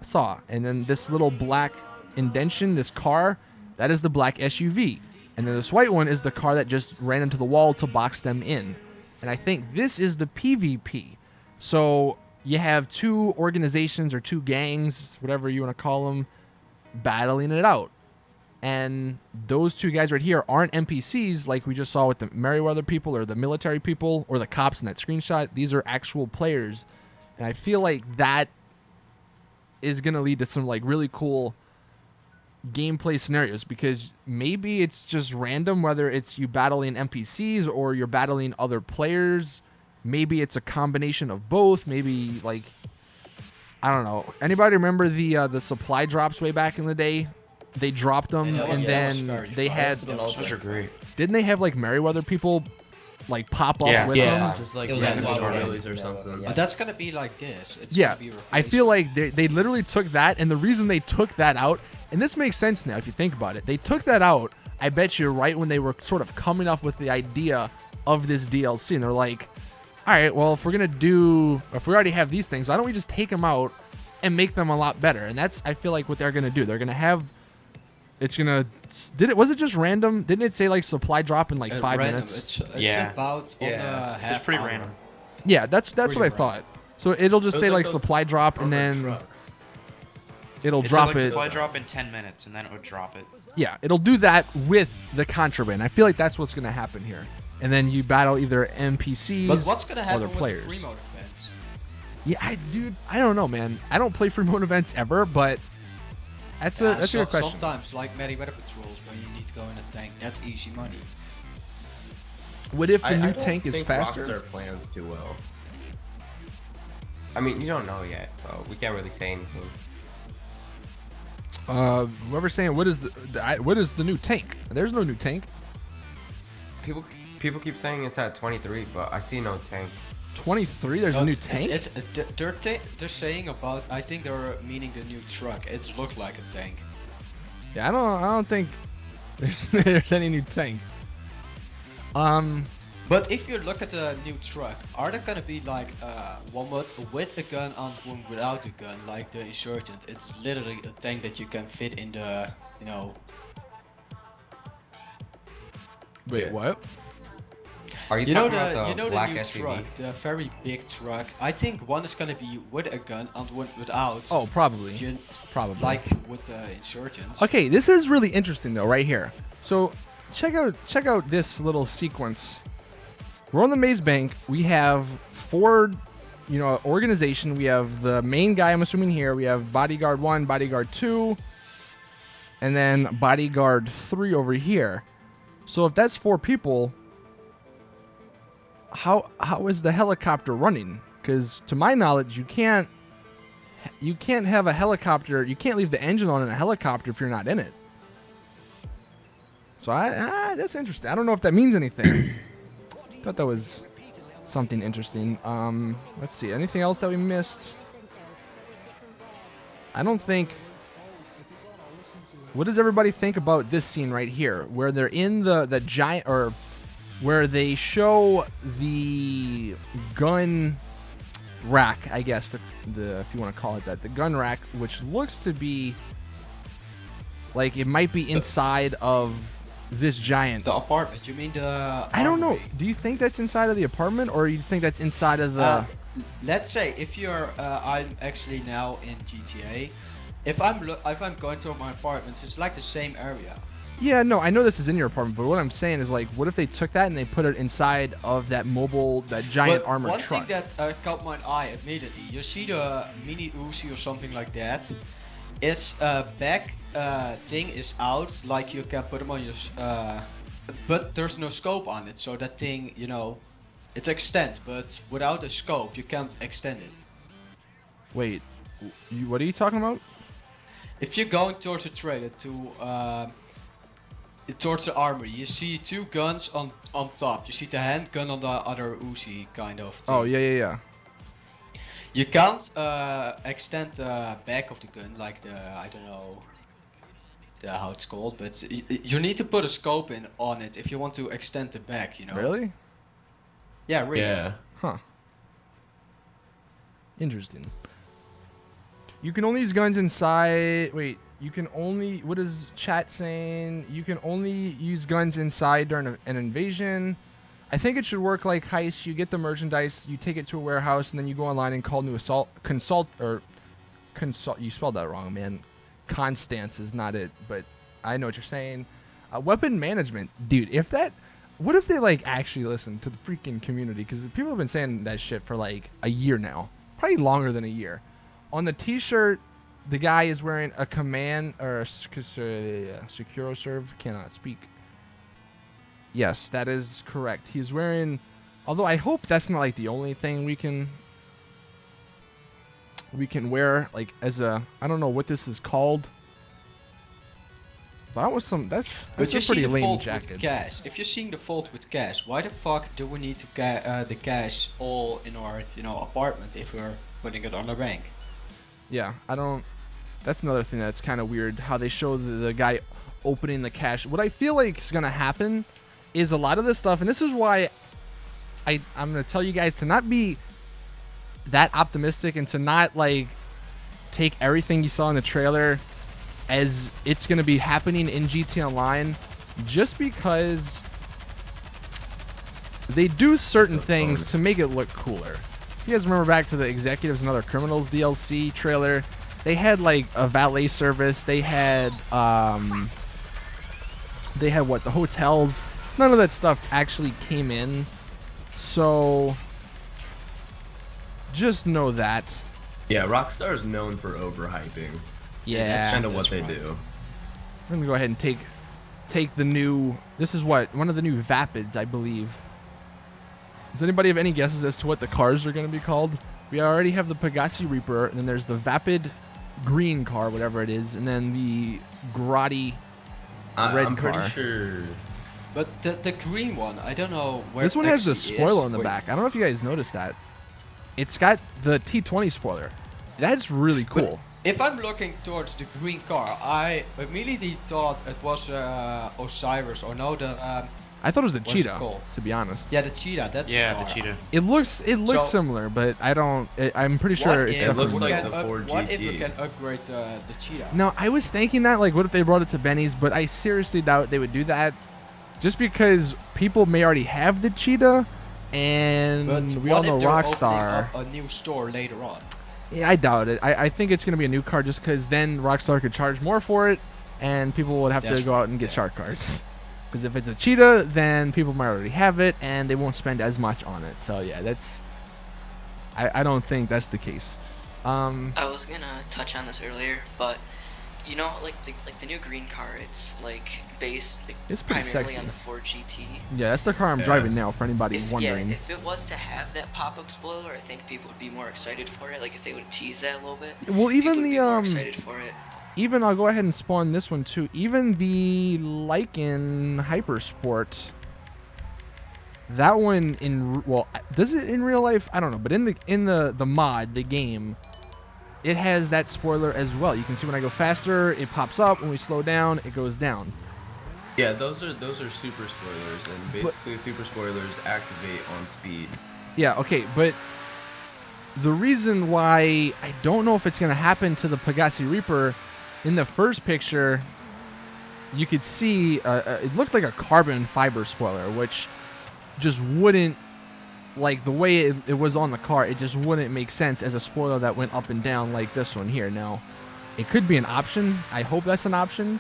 And then this little black indention, this car, that is the black SUV. And then this white one is the car that just ran into the wall to box them in. And I think this is the PvP. So you have 2 organizations or 2 gangs, whatever you want to call them, battling it out. And those 2 guys right here aren't NPCs like we just saw with the Merryweather people or the military people or the cops in that screenshot. These are actual players. And I feel like that is going to lead to some like really cool gameplay scenarios, because maybe it's just random whether it's you battling NPCs or you're battling other players. Maybe it's a combination of both. Maybe like, I don't know. Anybody remember the supply drops way back in the day? They dropped them, and then they had... Those are great. Didn't they have, like, Merryweather people, like, pop up with them? Just like It was random like tutorials or something. But that's gonna be like this. It's Yeah, gonna be I replaced. feel like they literally took that, and the reason they took that out, and this makes sense now if you think about it, they took that out, I bet you, right when they were sort of coming up with the idea of this DLC, and they're like, all right, well, if we already have these things, why don't we just take them out and make them a lot better? And that's, I feel like, what they're gonna do. They're gonna have... Was it just random? Didn't it say like supply drop in like 5 random. minutes? It's Yeah. about on a half It's pretty hour. random. Yeah, that's what I Pretty thought. So it'll just Those say are like those supply drop, and armored then trucks. it'll It's drop like it. supply drop in 10 minutes, and then it would drop it. Yeah, it'll do that with the contraband. I feel like that's what's gonna happen here. And then you battle either NPCs But what's gonna or happen the with players. the free mode events? Yeah, I don't know, man. I don't play free mode events ever, but that's a good question. Sometimes, like Merryweather patrols, when you need to go in a tank, that's easy money. What if the I new don't tank is think faster? Rockstar plans too well. I mean, you don't know yet, so we can't really say anything. Whoever's saying what is the new tank? There's no new tank. People keep saying it's at 23, but I see no tank. 23. There's a new tank. They're saying about. I think they're meaning the new truck. It looks like a tank. Yeah, I don't think there's any new tank. But if you look at the new truck, are there gonna be like one with a gun and one without a gun, like the Insurgent? It's literally a tank that you can fit in the, you know. Wait, Yeah. what? Are you, You know talking about the the black new SUV? truck, the very big truck. I think one is gonna be with a gun and one without. Oh, probably. You- Probably. Like with the Insurgents. Okay, this is really interesting though, right here. So check out this little sequence. We're on the maze bank. We have four, organization. We have the main guy, I'm assuming here. We have bodyguard 1, bodyguard 2, and then bodyguard 3 over here. So if that's 4 people, how is the helicopter running? Because to my knowledge, you can't have a helicopter. You can't leave the engine on in a helicopter if you're not in it. So that's interesting. I don't know if that means anything. Thought that was something interesting. Let's see. Anything else that we missed? I don't think. What does everybody think about this scene right here, where they're in the giant, or where they show the gun rack? I guess the if you want to call it that, the gun rack, which looks to be like it might be inside of this giant. The apartment. You mean the? I don't know. armory? Do you think that's inside of the apartment, or you think that's inside of the? Let's say if you're, I'm actually now in GTA. If I'm going to my apartment, it's like the same area. Yeah, no, I know this is in your apartment, but what I'm saying is like, what if they took that and they put it inside of that giant But armored one truck? thing that caught my eye immediately, you see the mini Uzi or something like that. Its back thing is out, like you can put them on your, but there's no scope on it, so that thing, it extends, but without a scope, you can't extend it. Wait, what are you talking about? If you're going towards the trailer towards the armory, you see 2 guns on top. You see the handgun on the other Uzi kind of thing. Oh yeah. You can't extend the back of the gun like I don't know how it's called, but you need to put a scope on it if you want to extend the back, Really? Yeah, really. Yeah. Huh. Interesting. You can only use guns inside. Wait, you can only. What is chat saying? You can only use guns inside during an invasion. I think it should work like heist. You get the merchandise, you take it to a warehouse, and then you go online and call new consult. You spelled that wrong, man. Constance is not it, but I know what you're saying. Weapon management, dude. What if they like actually listen to the freaking community? Because people have been saying that shit for like a year now, probably longer than a year. On the T-shirt, the guy is wearing a command or a secure serve. Cannot speak. Yes, that is correct. He's wearing. Although I hope that's not like the only thing we can wear like as a. I don't know what this is called. But that was some. That's But you a see pretty the lame fault jacket. with cash. If you're seeing the fault with cash, why the fuck do we need to the cash all in our apartment if we're putting it on the bank? Yeah, I don't. That's another thing that's kind of weird. How they show the guy opening the cash. What I feel like is gonna happen is a lot of this stuff, and this is why I'm gonna tell you guys to not be that optimistic and to not like take everything you saw in the trailer as it's gonna be happening in GTA Online, just because they do certain things to make it look cooler. You guys remember back to the Executives and Other Criminals DLC trailer? They had like a valet service. They had what, the hotels. None of that stuff actually came in. So just know that. Yeah, Rockstar is known for overhyping. Yeah. That's kind of what that's they right. do. I'm gonna go ahead and take the new. This is what, one of the new Vapids, I believe. Does anybody have any guesses as to what the cars are going to be called? We already have the Pegassi Reaper, and then there's the Vapid green car, whatever it is, and then the Grotti red I'm car. pretty sure. But the green one, I don't know where. This one it has the actually spoiler is. on the Wait, back. I don't know if you guys noticed that. It's got the T20 spoiler. That's really but cool. If I'm looking towards the green car, I immediately thought it was Osiris or no, the I thought it was the what's it Cheetah, called? to be honest. Yeah, the cheetah. That's Yeah, the the car. cheetah. It looks So- similar, but I'm pretty sure What it's if It looks we definitely like can the up- Ford What if we GT. can upgrade the cheetah? No, I was thinking that, like, what if they brought it to Benny's, but I seriously doubt they would do that. Just because people may already have the Cheetah, and But we what all know if they're Rockstar. opening up a new store later on? Yeah, I doubt it. I think it's going to be a new car just because then Rockstar could charge more for it, and people would have to That's go out and get shark cards. Because if it's a Cheetah, then people might already have it, and they won't spend as much on it. So, yeah, that's... I don't think that's the case. I was gonna touch on this earlier, but you know, like the new green car, it's like based like, It's pretty primarily sexy. on the Ford GT. Yeah, that's the car I'm Yeah. driving now, for anybody wondering. If it was to have that pop-up spoiler, I think people would be more excited for it. Like if they would tease that a little bit. Well, people even would be the more excited for it. even I'll go ahead and spawn this one too. Even the Lycan Hypersport, that one does it in real life? I don't know, but in the mod, the game, it has that spoiler as well. You can see when I go faster, it pops up. When we slow down, it goes down. Yeah, those are super spoilers, and basically super spoilers activate on speed. Yeah, okay, but the reason why I don't know if it's going to happen to the Pegassi Reaper, in the first picture, you could see it looked like a carbon fiber spoiler, which just wouldn't, like the way it was on the car, it just wouldn't make sense as a spoiler that went up and down like this one here. Now, it could be an option. I hope that's an option,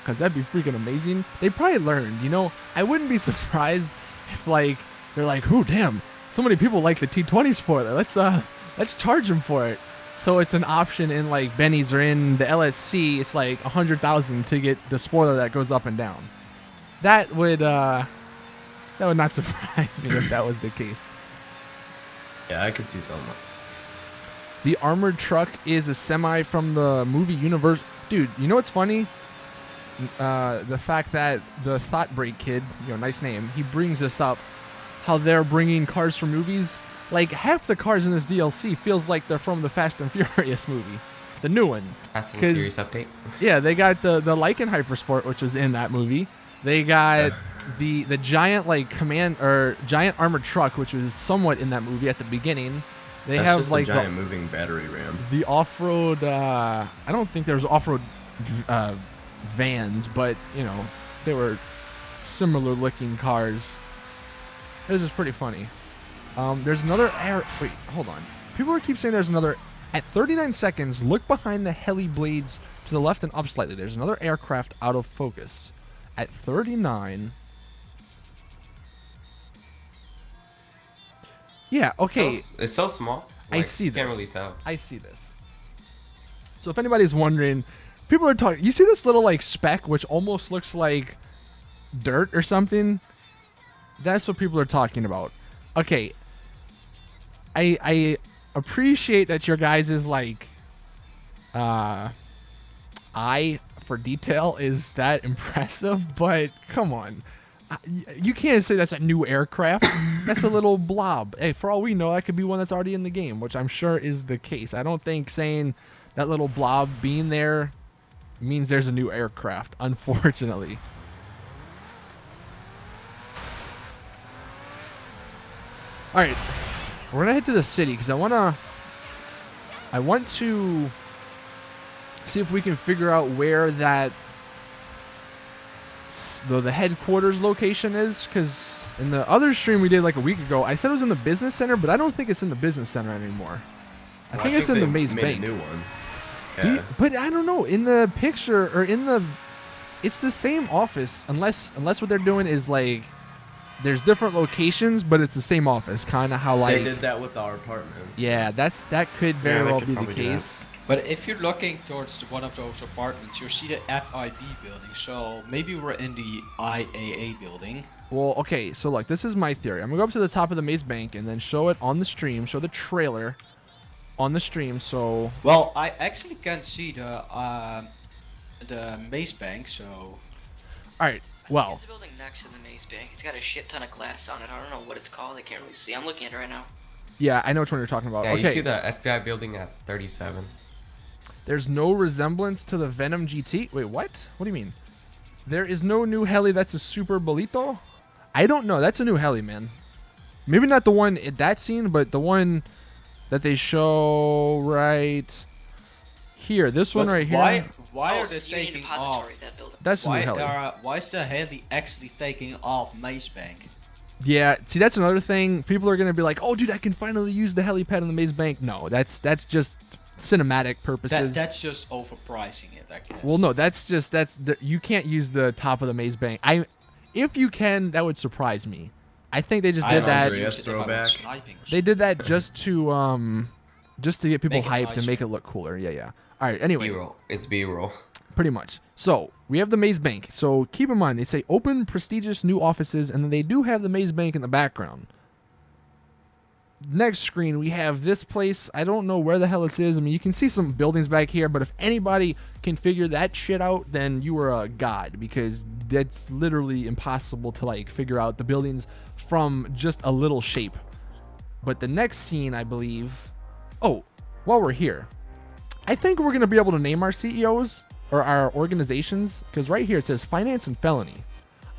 because that'd be freaking amazing. They probably learned, you know. I wouldn't be surprised if, like, they're like, "Ooh, damn, so many people like the T20 spoiler. Let's charge them for it." So it's an option in like Benny's or in the LSC. It's like 100,000 to get the spoiler that goes up and down. That would not surprise me if that was the case. Yeah, I could see something. The armored truck is a semi from the movie universe. Dude, you know what's funny? The fact that the Thought Break kid, nice name, he brings this up, how they're bringing cars from movies. Like, half the cars in this DLC feels like they're from the Fast and Furious movie, the new one. Fast and 'Cause- Furious update. Yeah, they got the Lycan Hypersport, which was in that movie. They got the giant giant armored truck, which was somewhat in that movie at the beginning. They That's have just like a giant moving battery ram. the off-road. I don't think there was off-road vans, but they were similar-looking cars. It was just pretty funny. There's another Wait, hold on. People keep saying there's another. At 39 seconds, look behind the heli blades to the left and up slightly. There's another aircraft out of focus. At 39. Yeah, okay. It's so small. I see this. Can't really tell. I see this. So if anybody's wondering, people are talking. You see this little like speck, which almost looks like dirt or something? That's what people are talking about. Okay. I appreciate that your guys' is like eye for detail is that impressive, but come on. You can't say that's a new aircraft. That's a little blob. Hey, for all we know, that could be one that's already in the game, which I'm sure is the case. I don't think saying that little blob being there means there's a new aircraft, unfortunately. All right, we're gonna head to the city because I want to see if we can figure out where that the headquarters location is, because in the other stream we did like a week ago, I said it was in the business center, but I don't think it's in the business center anymore. I think it's in the Maze made Bank. a new one. But I don't know. In the picture or it's the same office, unless what they're doing is like there's different locations, but it's the same office, kind of how like They did that with our apartments. yeah, that could very Yeah, they well could be the probably do that. case. But if you're looking towards one of those apartments, you'll see the FIB building. So maybe we're in the IAA building. Well, okay, so look, this is my theory. I'm gonna go up to the top of the Maze Bank and then show it on the stream, show the trailer on the stream. So Well, I actually can't see the Maze Bank, so. all right, well, It's the building next to the maze bank. It's got a shit ton of glass on it. I don't know what it's called. I can't really see. I'm looking at it right now. yeah, I know which one you're talking about. Yeah, Okay, you see the FBI building at 37. there's no resemblance to the Venom GT. Wait, what? What do you mean? There is no new heli that's a super bolito? I don't know. That's a new heli, man. Maybe not the one in that scene, but the one that they show right here. This one But right here. Why oh, are they it's Union taking Depository, off? that building. That's a new heli. Why is the heli actually taking off Maze Bank? Yeah, see, that's another thing. People are gonna be like, "Oh, dude, I can finally use the helipad on the Maze Bank." No, that's just cinematic purposes. That's just overpricing it, I guess. Well, no, you can't use the top of the Maze Bank. If you can, that would surprise me. I think they just I did don't that. agree. Yes, Use it if I was throwback. sniping or They did that just to get people Make it hyped and make nicer. it look cooler. Yeah, yeah. All right. Anyway, B-roll. It's B-roll. pretty much. So we have the Maze Bank. So keep in mind, they say open prestigious new offices, and then they do have the Maze Bank in the background. Next screen, we have this place. I don't know where the hell this is. I mean, you can see some buildings back here, but if anybody can figure that shit out, then you are a god, because that's literally impossible to like figure out the buildings from just a little shape. But the next scene, I believe. Oh, while we're here, I think we're gonna be able to name our CEOs or our organizations, because right here it says finance and felony.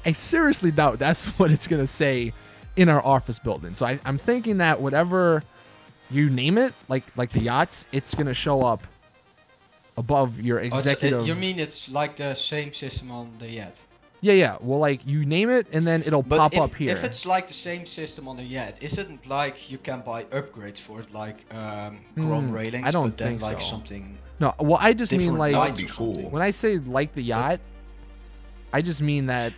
I seriously doubt that's what it's gonna say in our office building. So I'm thinking that whatever you name it, like the yachts, it's gonna show up above your executive. you mean it's like the same system on the Yet? Yeah. Well, like you name it and then it'll But pop if, up here. if it's like the same system on the Yet, isn't like you can buy upgrades for it, like chrome railings? I don't but then think like so. something. No, well, I just mean different like lights That'd be or cool. something. when I say like the yacht, I just mean that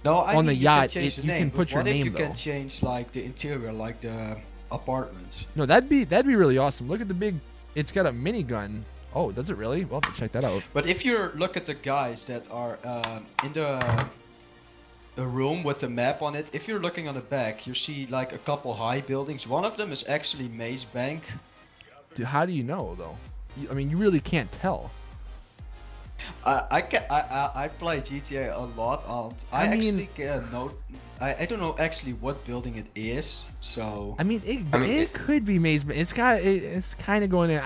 No, I on mean, the you yacht, can change the you name, can but put your what if name, you can though. change like the interior, like the apartments. no, that'd be really awesome. Look at the big. It's got a minigun. Oh, does it really? We'll have to check that out. But if you look at the guys that are in the room with the map on it, if you're looking on the back, you see like a couple high buildings. One of them is actually Maze Bank. Dude, how do you know though? I mean, you really can't tell. I play GTA a lot. I mean- actually can know. I don't know actually what building it is. So I mean, I mean, it could be Maze. It's kind of going in.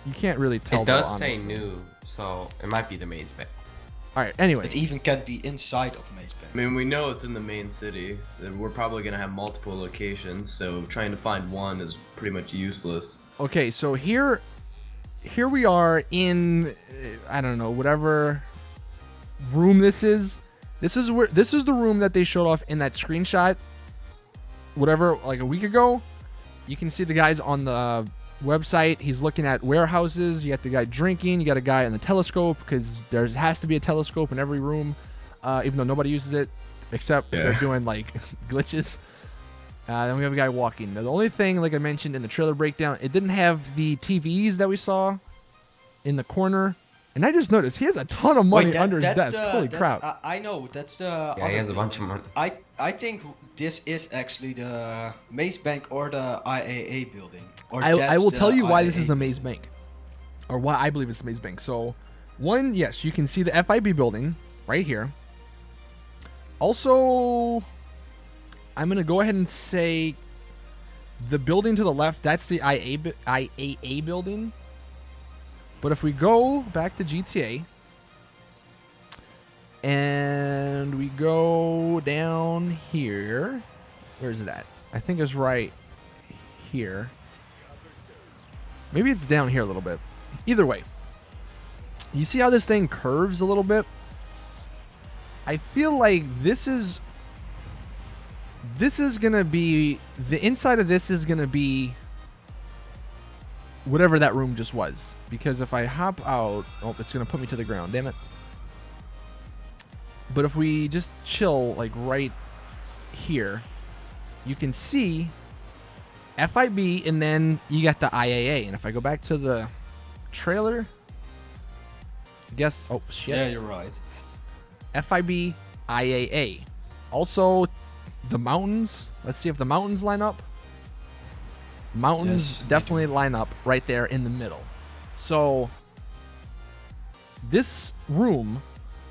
You can't really tell. It does though, say honestly. new, so it might be the Maze Bank. All right. Anyway, it even can be inside of Maze Bank. I mean, we know it's in the main city. That we're probably gonna have multiple locations, so trying to find one is pretty much useless. okay. So here we are in I don't know, whatever room this is. This is the room that they showed off in that screenshot, whatever, like a week ago. You can see the guys on the website. He's looking at warehouses. You got the guy drinking. You got a guy on the telescope, because there has to be a telescope in every room, even though nobody uses it except if they're doing like glitches. Then we have a guy walking. Now, the only thing, like I mentioned in the trailer breakdown, it didn't have the TVs that we saw in the corner. And I just noticed he has a ton of money Wait, under his that's desk. Holy that's- crap. I know, that's the. Yeah, he other has a bunch of building. money. I think this is actually the Maze Bank or the IAA building. Or I that's will the tell you why this IAA is the Maze Bank, or why I believe it's the Maze Bank. So, one, yes, you can see the FIB building right here. Also, I'm gonna go ahead and say the building to the left, that's the IAA building. But if we go back to GTA and we go down here, where is it at? I think it's right here. Maybe it's down here a little bit. Either way, you see how this thing curves a little bit? I feel like this is gonna be, the inside of this is gonna be whatever that room just was. Because if I hop out, oh, it's gonna put me to the ground, damn it. But if we just chill like right here, you can see FIB, and then you got the IAA. And if I go back to the trailer. Guess. Oh shit. Yeah, you're right. FIB IAA. Also, the mountains. Let's see if the mountains line up. Mountains Yes, they definitely line up right there in the middle. So this room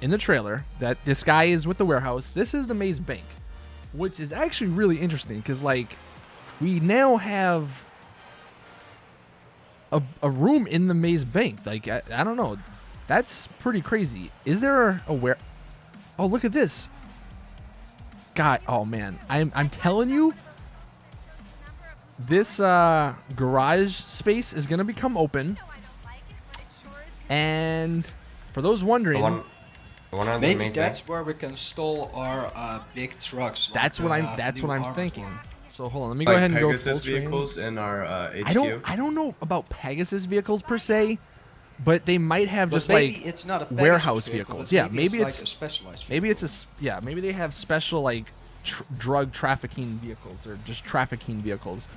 in the trailer that this guy is with the warehouse, this is the Maze Bank, which is actually really interesting because like we now have a room in the Maze Bank. Like I don't know, that's pretty crazy. Is there a where? Oh, look at this. God, oh man, I'm telling you, this garage space is gonna become open. And for those wondering, The one on the Maybe main that's bank. where we can install our big trucks. that's what like I'm the that's new what I'm armored thinking. one. So hold on, let me go ahead and go full Pegasus screen. vehicles in our HQ. I don't know about Pegasus vehicles per se, but they might have But just maybe like it's not a warehouse vehicle, vehicles. but Yeah, maybe like it's a specialized. maybe vehicle. it's maybe they have special like drug trafficking vehicles or just trafficking vehicles.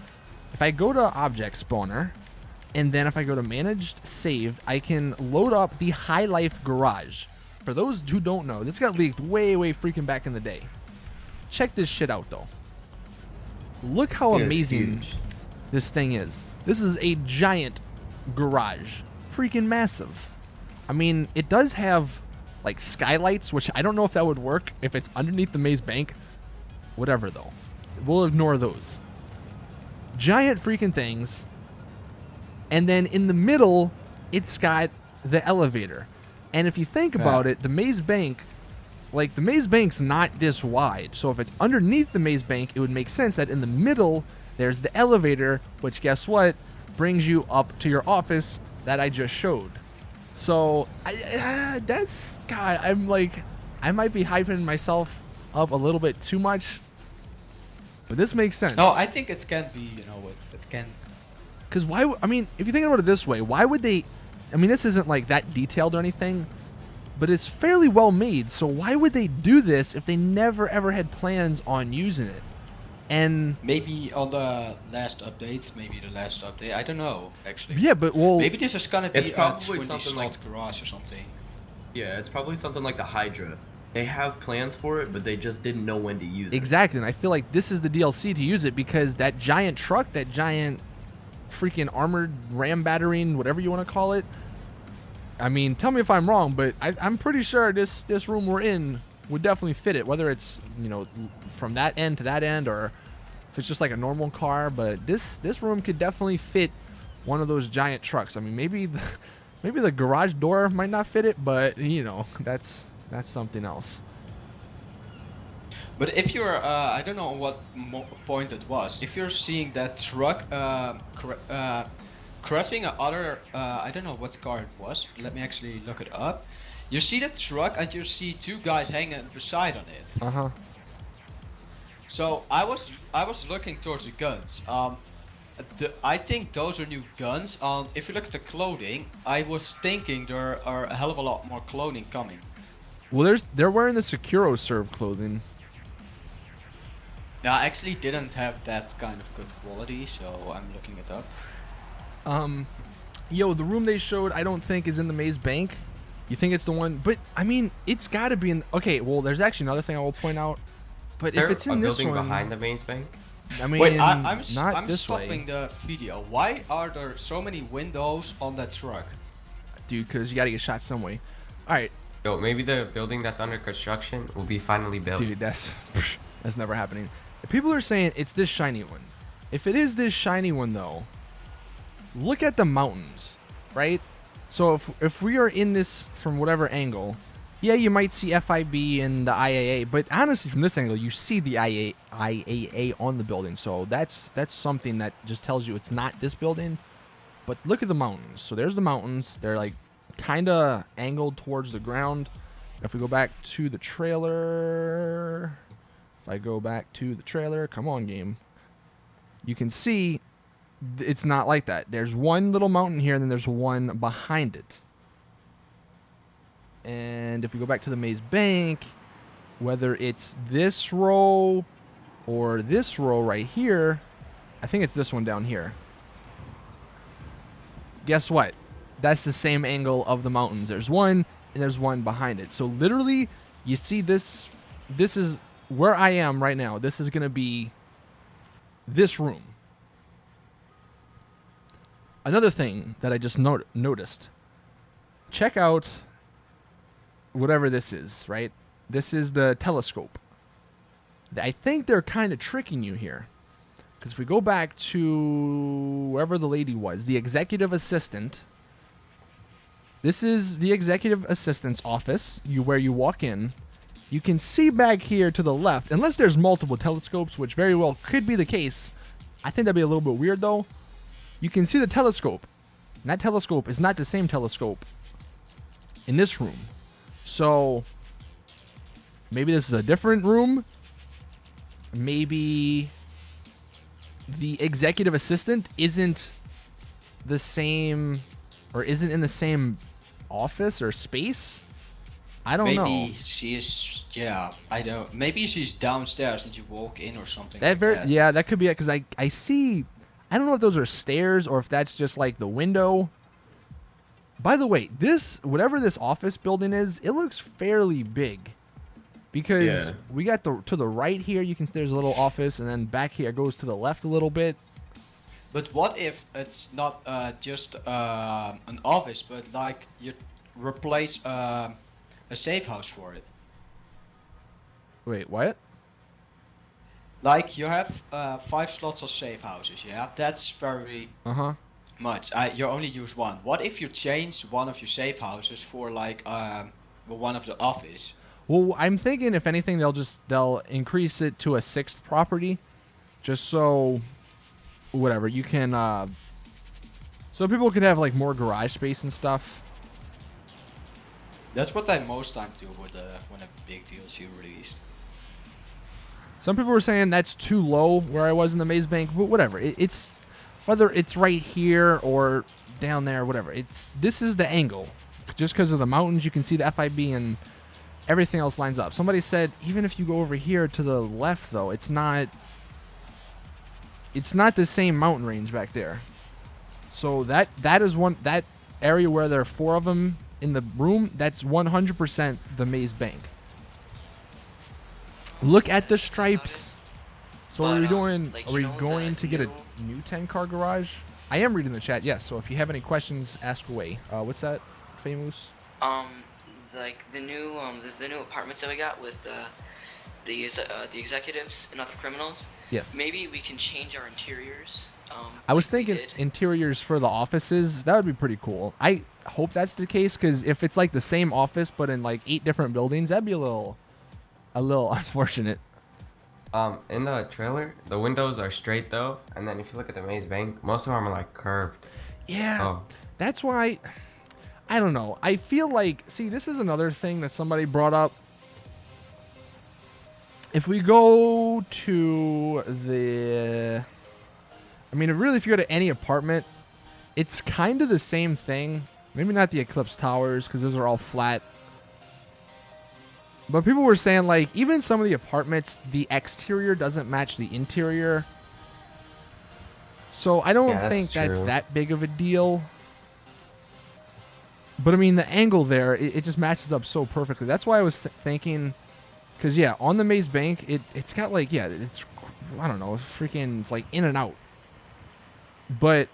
If I go to object spawner, and then if I go to managed saved, I can load up the High Life garage. For those who don't know, this got leaked way freaking back in the day. Check this shit out though. Look how It is amazing huge. this thing is. This is a giant garage. Freaking massive. I mean, it does have like skylights, which I don't know if that would work if it's underneath the Maze Bank. Whatever though. We'll ignore those. Giant freaking things. And then in the middle, it's got the elevator. And if you think about it, the Maze Bank, like the Maze Bank's not this wide. So if it's underneath the Maze Bank, it would make sense that in the middle, there's the elevator, which guess what? Brings you up to your office that I just showed. So that's, God, I'm like, I might be hyping myself up a little bit too much. But this makes sense. No, I think it can be. You know, it can. Because why? I mean, if you think about it this way, why would they? I mean, this isn't like that detailed or anything, but it's fairly well made. So why would they do this if they never ever had plans on using it? And Maybe on the last update. Maybe the last update. I don't know actually. yeah, but well, Maybe this is gonna be It's probably a 20 something slot like- garage or something. Yeah, it's probably something like the Hydra. They have plans for it, but they just didn't know when to use it. exactly. And I feel like this is the DLC to use it because that giant truck, that giant freaking armored ram battering, whatever you want to call it. I mean, tell me if I'm wrong, but I'm pretty sure this room we're in would definitely fit it, whether it's, you know, from that end to that end or if it's just like a normal car. But this room could definitely fit one of those giant trucks. I mean, maybe the garage door might not fit it, but you know, that's something else. But if you're, I don't know what point it was. If you're seeing that truck crossing a other, I don't know what car it was. Let me actually look it up. You see the truck and you see two guys hanging beside on it. Uh-huh. So I was looking towards the guns. I think those are new guns. And if you look at the clothing, I was thinking there are a hell of a lot more clothing coming. Well, they're wearing the SecuroServe clothing. I actually didn't have that kind of good quality, so I'm looking it up. Yo, the room they showed, I don't think is in the Maze Bank. You think it's the one? But I mean, it's got to be in. Okay, well, there's actually another thing I will point out. But There if it's a in this building one, behind the main bank. I mean, Wait, I'm not this stopping way, the video. Why are there so many windows on that truck? dude. Because you got to get shot some way. All right, Yo, maybe the building that's under construction will be finally built. dude, that's never happening. People are saying it's this shiny one. If it is this shiny one, though, look at the mountains, right? So if we are in this from whatever angle, yeah, you might see FIB and the IAA, but honestly, from this angle, you see the IAA on the building. So that's something that just tells you it's not this building. But look at the mountains. So there's the mountains. They're like kind of angled towards the ground. If we go back to the trailer, if I go back to the trailer, come on, game. You can see it's not like that. There's one little mountain here, and then there's one behind it. And if we go back to the Maze Bank, whether it's this row or this row right here, I think it's this one down here. Guess what? that's the same angle of the mountains. There's one, and there's one behind it. So literally, you see this. This is where I am right now. This is gonna be this room. Another thing that I just noticed. Check out whatever this is, right? This is the telescope. I think they're kind of tricking you here. Because if we go back to wherever the lady was, the executive assistant. This is the executive assistant's office, where you walk in. You can see back here to the left, unless there's multiple telescopes, which very well could be the case. I think that'd be a little bit weird, though. You can see the telescope. And that telescope is not the same telescope in this room. So, maybe this is a different room. Maybe the executive assistant isn't the same, or isn't in the same office or space. I don't know. Maybe she is. Yeah, I don't. Maybe she's downstairs and you walk in or something. That like very that. Yeah, that could be it. Because I see. I don't know if those are stairs or if that's just like the window. By the way, whatever this office building is, it looks fairly big. Because we got to the right here, there's a little office, and then back here it goes to the left a little bit. But what if it's not just an office, but like you replace a safe house for it? Wait, what? Like you have 5 slots of safe houses, yeah? That's very much. You only use one. What if you change one of your safe houses for like one of the office? Well, I'm thinking if anything, they'll increase it to a 6th property, just so whatever you can, so people could have like more garage space and stuff. That's what I most time do with when a big DLC released. Some people were saying that's too low where I was in the maze bank, but whatever. It's whether it's right here or down there, whatever. This is the angle, just because of the mountains. You can see the FIB and everything else lines up. Somebody said even if you go over here to the left, though, it's not the same mountain range back there. So that area where there are 4 of them in the room, that's 100% the maze bank. Look at the stripes. So are we doing? like, are we you know, going the to get a new 10-car garage? I am reading the chat. Yes. So if you have any questions, ask away. What's that, Famous? Like the new apartments that we got with the executives and other criminals. Yes. Maybe we can change our interiors. I was like we thinking did. interiors for the offices. That would be pretty cool. I hope that's the case, because if it's like the same office but in like 8 different buildings, that'd be a little unfortunate. In the trailer, the windows are straight though, and then if you look at the maze bank, most of them are like curved. Yeah. Oh. That's why. I don't know. I feel like, see, this is another thing that somebody brought up. If we go to the, I mean, really, if you go to any apartment, it's kind of the same thing. Maybe not the Eclipse Towers, because those are all flat. But people were saying, like, even some of the apartments, the exterior doesn't match the interior. So I don't think that's that big of a deal. But I mean, the angle there, it just matches up so perfectly. That's why I was thinking, because yeah, on the maze bank, it's got like, yeah, it's, I don't know, freaking, it's like in and out. But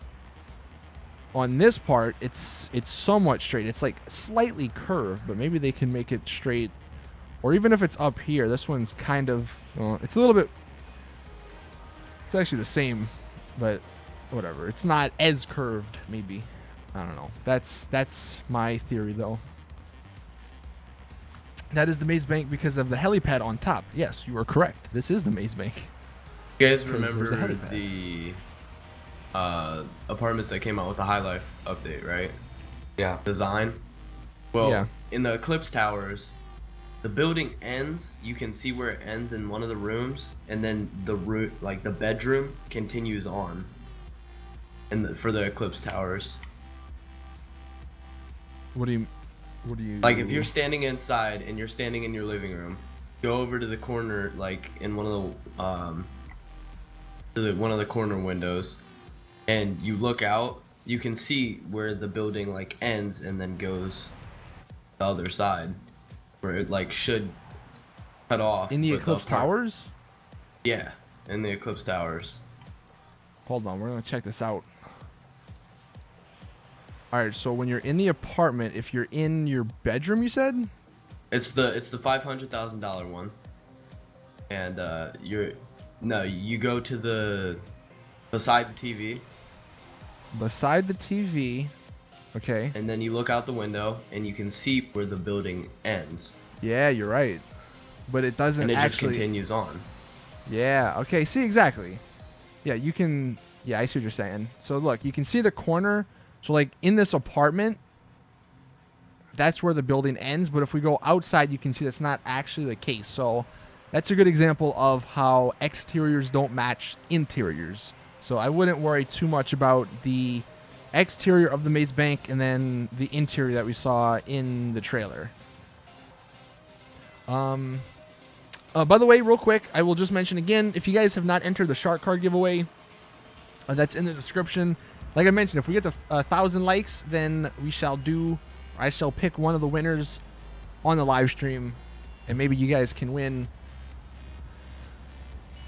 on this part, it's somewhat straight. It's like slightly curved, but maybe they can make it straight. Or even if it's up here, this one's kind of, well, it's a little bit, it's actually the same, but whatever. It's not as curved, maybe. I don't know. That's my theory, though. That is the maze bank because of the helipad on top. Yes, you are correct. This is the maze bank. You guys 'Cause remember there's a helipad. the apartments that came out with the High Life update, right? Yeah. Design. Well, Yeah. in the Eclipse Towers, the building ends. You can see where it ends in one of the rooms, and then the like the bedroom, continues on. And for the Eclipse Towers. What do you? Like if you're standing inside and you're standing in your living room, go over to the corner, like in one of the corner windows, and you look out. you can see where the building like ends and then goes the other side, where it like should cut off. In the but Eclipse part- Towers? Yeah, in the Eclipse Towers. Hold on, we're gonna check this out. Alright, so when you're in the apartment, if you're in your bedroom, you said? It's the $500,000 one, and you go to the beside the TV, Beside the TV. Okay. and then you look out the window and you can see where the building ends, Yeah, you're right. But it doesn't and it just actually. continues on. Yeah, okay, see, exactly. Yeah, you can. Yeah, I see what you're saying. So look, you can see the corner. So like in this apartment, that's where the building ends. But if we go outside, you can see that's not actually the case. So that's a good example of how exteriors don't match interiors. So I wouldn't worry too much about the exterior of the Maze Bank and then the interior that we saw in the trailer. By the way, real quick, I will just mention again, if you guys have not entered the shark card giveaway, that's in the description. Like I mentioned, if we get to 1,000 likes, then I shall pick one of the winners on the live stream, and maybe you guys can win.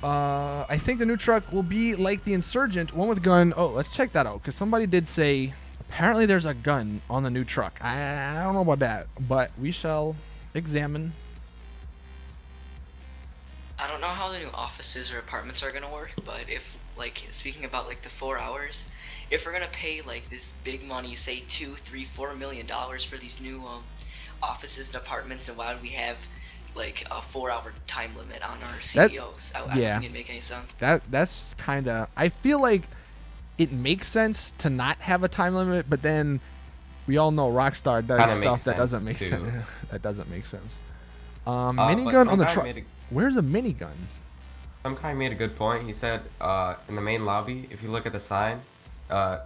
I think the new truck will be like the Insurgent, one with gun. Oh, let's check that out, because somebody did say apparently there's a gun on the new truck. I don't know about that, but we shall examine. I don't know how the new offices or apartments are gonna work, but if, like, speaking about like the 4 hours, if we're gonna pay like this big money, say $2, $3, $4 million for these new offices and apartments, and why do we have like a 4-hour time limit on our CEOs? I don't think it make any sense. That's kind of. I feel like it makes sense to not have a time limit, but then we all know Rockstar does Kinda stuff makes that doesn't sense, make too. sense. That doesn't make sense. But Minigun on the some guy truck. made a- Where's the minigun? Some guy made a good point. He said in the main lobby, if you look at the sign,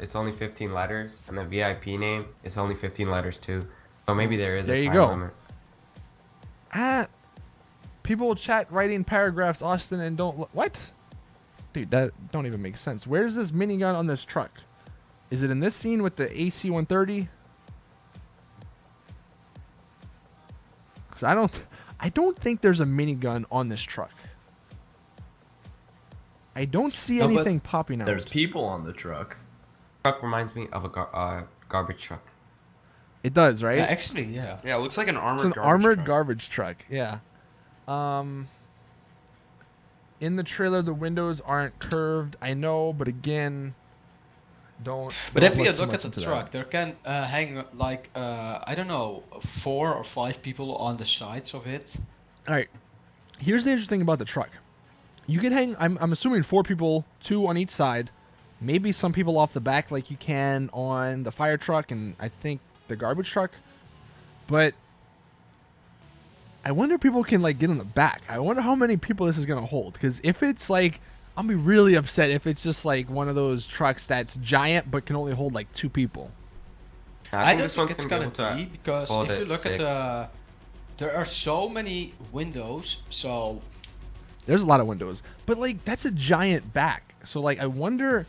it's only 15 letters, and the VIP name is only 15 letters too. So maybe there is There a you time go. limit. People will chat writing paragraphs, Austin, and don't. What? Dude, that don't even make sense. Where's this minigun on this truck? Is it in this scene with the AC-130? Because I don't think there's a minigun on this truck. I don't see No, but anything popping out. There's people on the truck. Truck reminds me of a garbage truck. It does, right? Yeah, actually, yeah. Yeah, it looks like an armored It's an garbage armored truck. garbage truck. Yeah. In the trailer, the windows aren't curved. I know, but again, don't. But don't if you too look much at the into truck, that. there can hang like I don't know, 4 or 5 people on the sides of it. All right. Here's the interesting thing about the truck. You can hang. I'm assuming 4 people, 2 on each side. Maybe some people off the back, like you can on the fire truck and I think the garbage truck. But I wonder if people can like get on the back. I wonder how many people this is gonna hold. Because if it's like, I'll be really upset if it's just like one of those trucks that's giant but can only hold like 2 people. I I think don't this think one's it's gonna gonna be able be to because hold if you it look 6. at there are so many windows, so There's a lot of windows, but like that's a giant back. So like I wonder.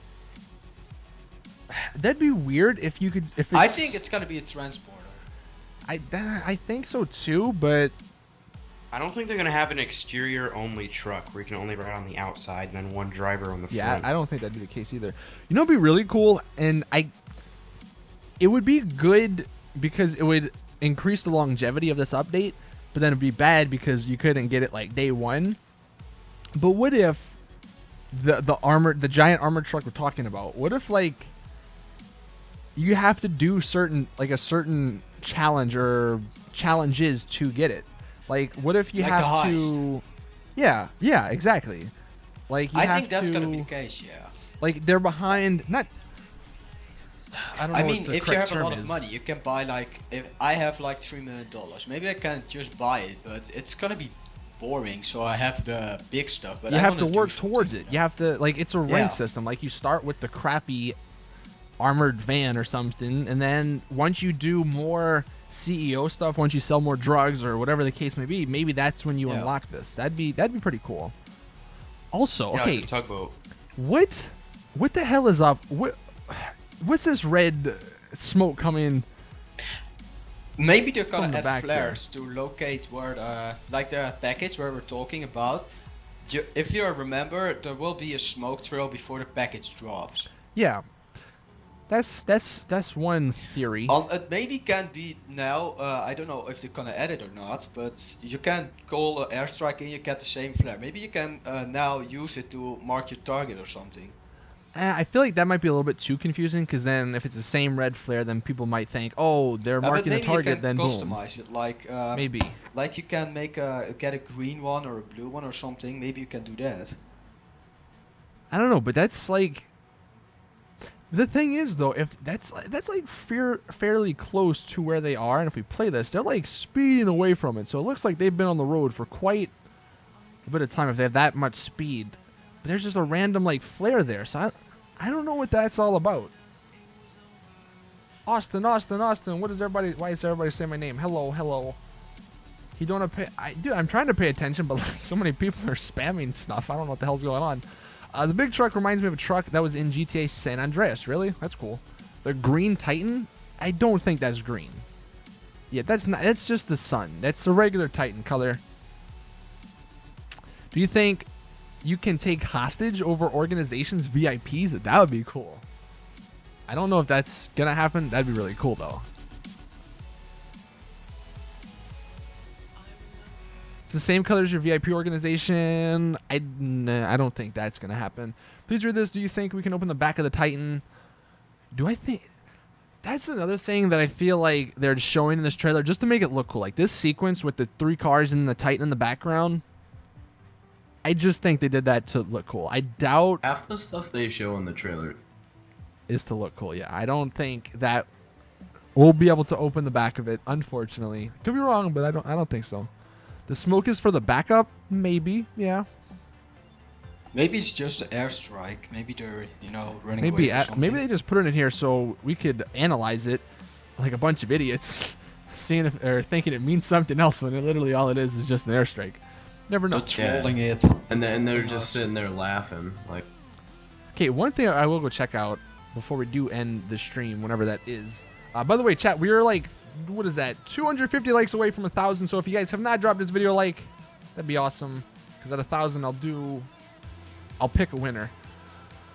That'd be weird if you could. If it's, I think it's gonna be a transporter. I think so too, but I don't think they're gonna have an exterior only truck where you can only ride on the outside and then one driver on the yeah, front. I don't think that'd be the case either. You know, it'd be really cool, and it would be good because it would increase the longevity of this update, but then it'd be bad because you couldn't get it like day one. But what if the giant armored truck we're talking about? What if like you have to do a certain challenge or challenges to get it? Like, what if you Like have a to? Yeah, exactly. Like you I have think that's to, gonna be the case, yeah. like they're behind. Not. I don't know I what mean, the if you correct have a term lot is. of money, you can buy like, if I have like $3 million, maybe I can't just buy it, but it's gonna be boring, so I have the big stuff, but You I have to wanna do work towards something it. You have to like it's a rank Yeah. system. Like you start with the crappy armored van or something, and then once you do more CEO stuff, once you sell more drugs or whatever the case may be, maybe that's when you Yeah. unlock this. That'd be pretty cool. Also, Yeah, okay, like a tugboat. what the hell is up? What What's this red smoke coming? Maybe they're From gonna the add back there. flares to locate where like the package where we're talking about. If you remember, there will be a smoke trail before the package drops. Yeah. That's one theory. It maybe can be now. I don't know if they're gonna add it or not, but you can call an airstrike and you get the same flare. Maybe you can now use it to mark your target or something. I feel like that might be a little bit too confusing because then if it's the same red flare, then people might think, oh, they're But marking the maybe target, you then can boom. customize it, like Maybe. like you can make get a green one or a blue one or something. Maybe you can do that. I don't know, but that's like. The thing is, though, if that's like fairly close to where they are, and if we play this, they're like speeding away from it. So it looks like they've been on the road for quite a bit of time if they have that much speed. But there's just a random like flare there, so I don't know what that's all about. Austin, what is everybody? Why is everybody saying my name? Hello. You don't pay. Dude, I'm trying to pay attention, but like so many people are spamming stuff. I don't know what the hell's going on. The big truck reminds me of a truck that was in GTA San Andreas. Really? That's cool. The green Titan? I don't think that's green. Yeah, that's not. That's just the sun. That's the regular Titan color. Do you think you can take hostage over organizations' VIPs? That would be cool. I don't know if that's gonna happen. That'd be really cool though. It's the same color as your VIP organization. I don't think that's going to happen. Please read this. Do you think we can open the back of the Titan? Do I think... That's another thing that I feel like they're showing in this trailer just to make it look cool. Like this sequence with the 3 cars and the Titan in the background. I just think they did that to look cool. I doubt... Half the stuff they show in the trailer is to look cool, yeah. I don't think that we'll be able to open the back of it, unfortunately. Could be wrong, but I don't think so. The smoke is for the backup? Maybe, yeah. Maybe it's just an airstrike. Maybe they're, running Maybe away or something. maybe they just put it in here so we could analyze it like a bunch of idiots, seeing if or thinking it means something else when literally all it is just an airstrike. Never know. They're trolling it. and they're just sitting there laughing like. Okay, one thing I will go check out before we do end the stream, whenever that is. By the way, chat, we are like, what is that? 250 likes away from 1,000. So if you guys have not dropped this video a like, that'd be awesome. Because at 1,000, I'll pick a winner.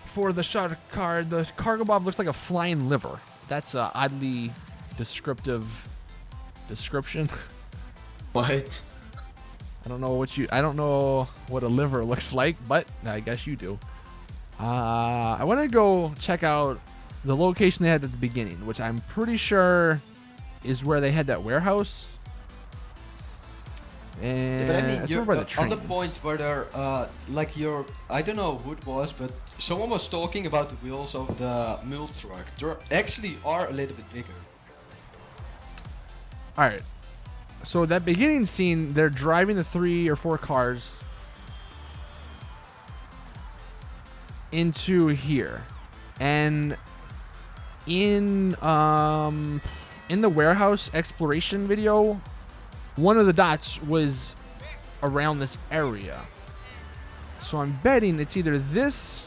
For the shot card, the cargo bob looks like a flying liver. That's a oddly descriptive description. What? I don't know what a liver looks like, but I guess you do. I want to go check out the location they had at the beginning, which I'm pretty sure is where they had that warehouse. And But I mean, it's you're over by the on the trains. point where they're, I don't know who it was, but someone was talking about the wheels of the mule truck. They actually are a little bit bigger. All right. So that beginning scene, they're driving the 3 or 4 cars into here, and in the warehouse exploration video, one of the dots was around this area. So I'm betting it's either this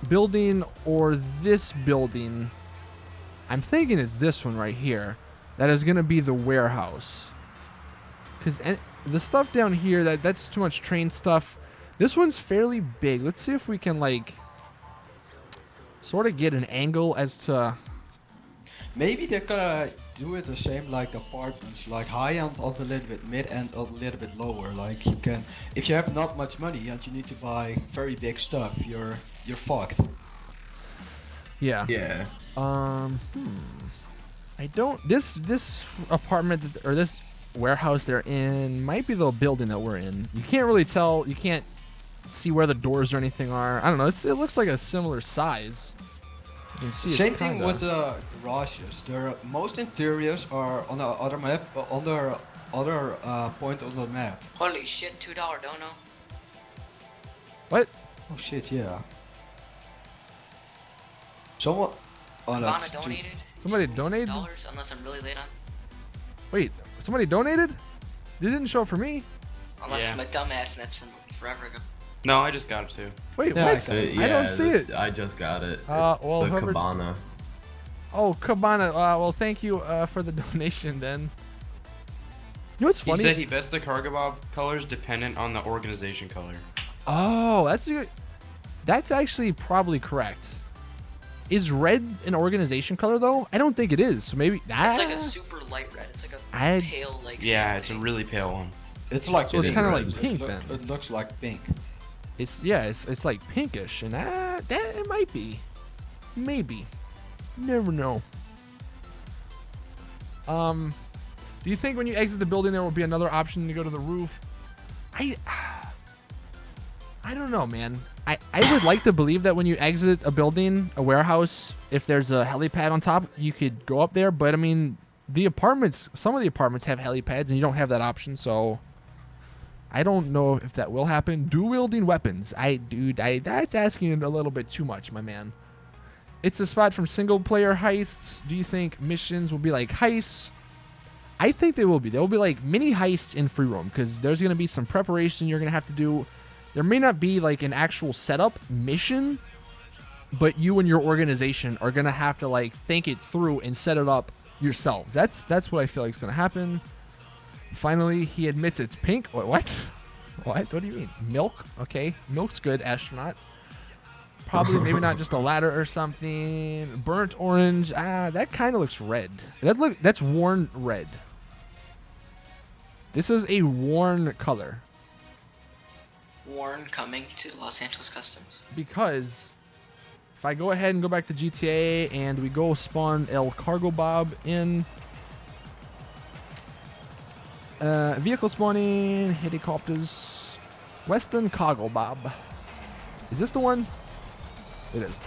building or this building. I'm thinking it's this one right here. That is going to be the warehouse. Because the stuff down here, that's too much train stuff. This one's fairly big. Let's see if we can, like, sort of get an angle as to... Maybe they're gonna do it the same like apartments, like high end a little bit, mid end a little bit lower. Like you can, if you have not much money and you need to buy very big stuff, you're fucked. Yeah. Yeah. I don't... This apartment, or this warehouse they're in, might be the building that we're in. You can't really tell. You can't see where the doors or anything are. I don't know. It looks like a similar size. You can see Same it's thing kinda... with the garages. Their most interiors are on the other map, on the other point on the map. Holy shit, $2 dono. What? Oh shit, yeah. Someone. Oh, Ivana that's donated. Somebody donated? $2, unless I'm really late on. Wait, somebody donated? They didn't show up for me? Unless Yeah. I'm a dumbass and that's from forever ago. No, I just got it too. Wait, Yeah, what? I I don't see it. I just got it. Well, the whoever- Cabana. Oh, Cabana. Well, thank you for the donation then. You know what's He funny? said he bets the cargo bob colors dependent on the organization color. Oh, that's actually probably correct. Is red an organization color though? I don't think it is. So maybe It's like a super light red. It's like a I- pale like. Yeah, super it's a pink. really pale one. It's like So it's pink. kinda like It pink look- then. It looks like pink. it's it's like pinkish, and that it might be, maybe, never know. Do you think when you exit the building there will be another option to go to the roof? I don't know, man. I would like to believe that when you exit a building, a warehouse, if there's a helipad on top, you could go up there. But I mean, some of the apartments have helipads, and you don't have that option. So I don't know if that will happen. Dual wielding weapons, that's asking a little bit too much, my man. It's a spot from single player heists. Do you think missions will be like heists? I think they will be. There will be like mini heists in free roam because there's going to be some preparation you're going to have to do. There may not be like an actual setup mission, but you and your organization are going to have to like think it through and set it up yourselves. That's what I feel like is going to happen. Finally, he admits it's pink. What? What do you mean? Milk? Okay. Milk's good, astronaut. Probably maybe not just a ladder or something. Burnt orange. That kind of looks red. That's worn red. This is a worn color. Warren coming to Los Santos Customs. Because if I go ahead and go back to GTA and we go spawn El Cargo Bob in vehicle spawning, helicopters, Western Cargo Bob. Is this the one? It is.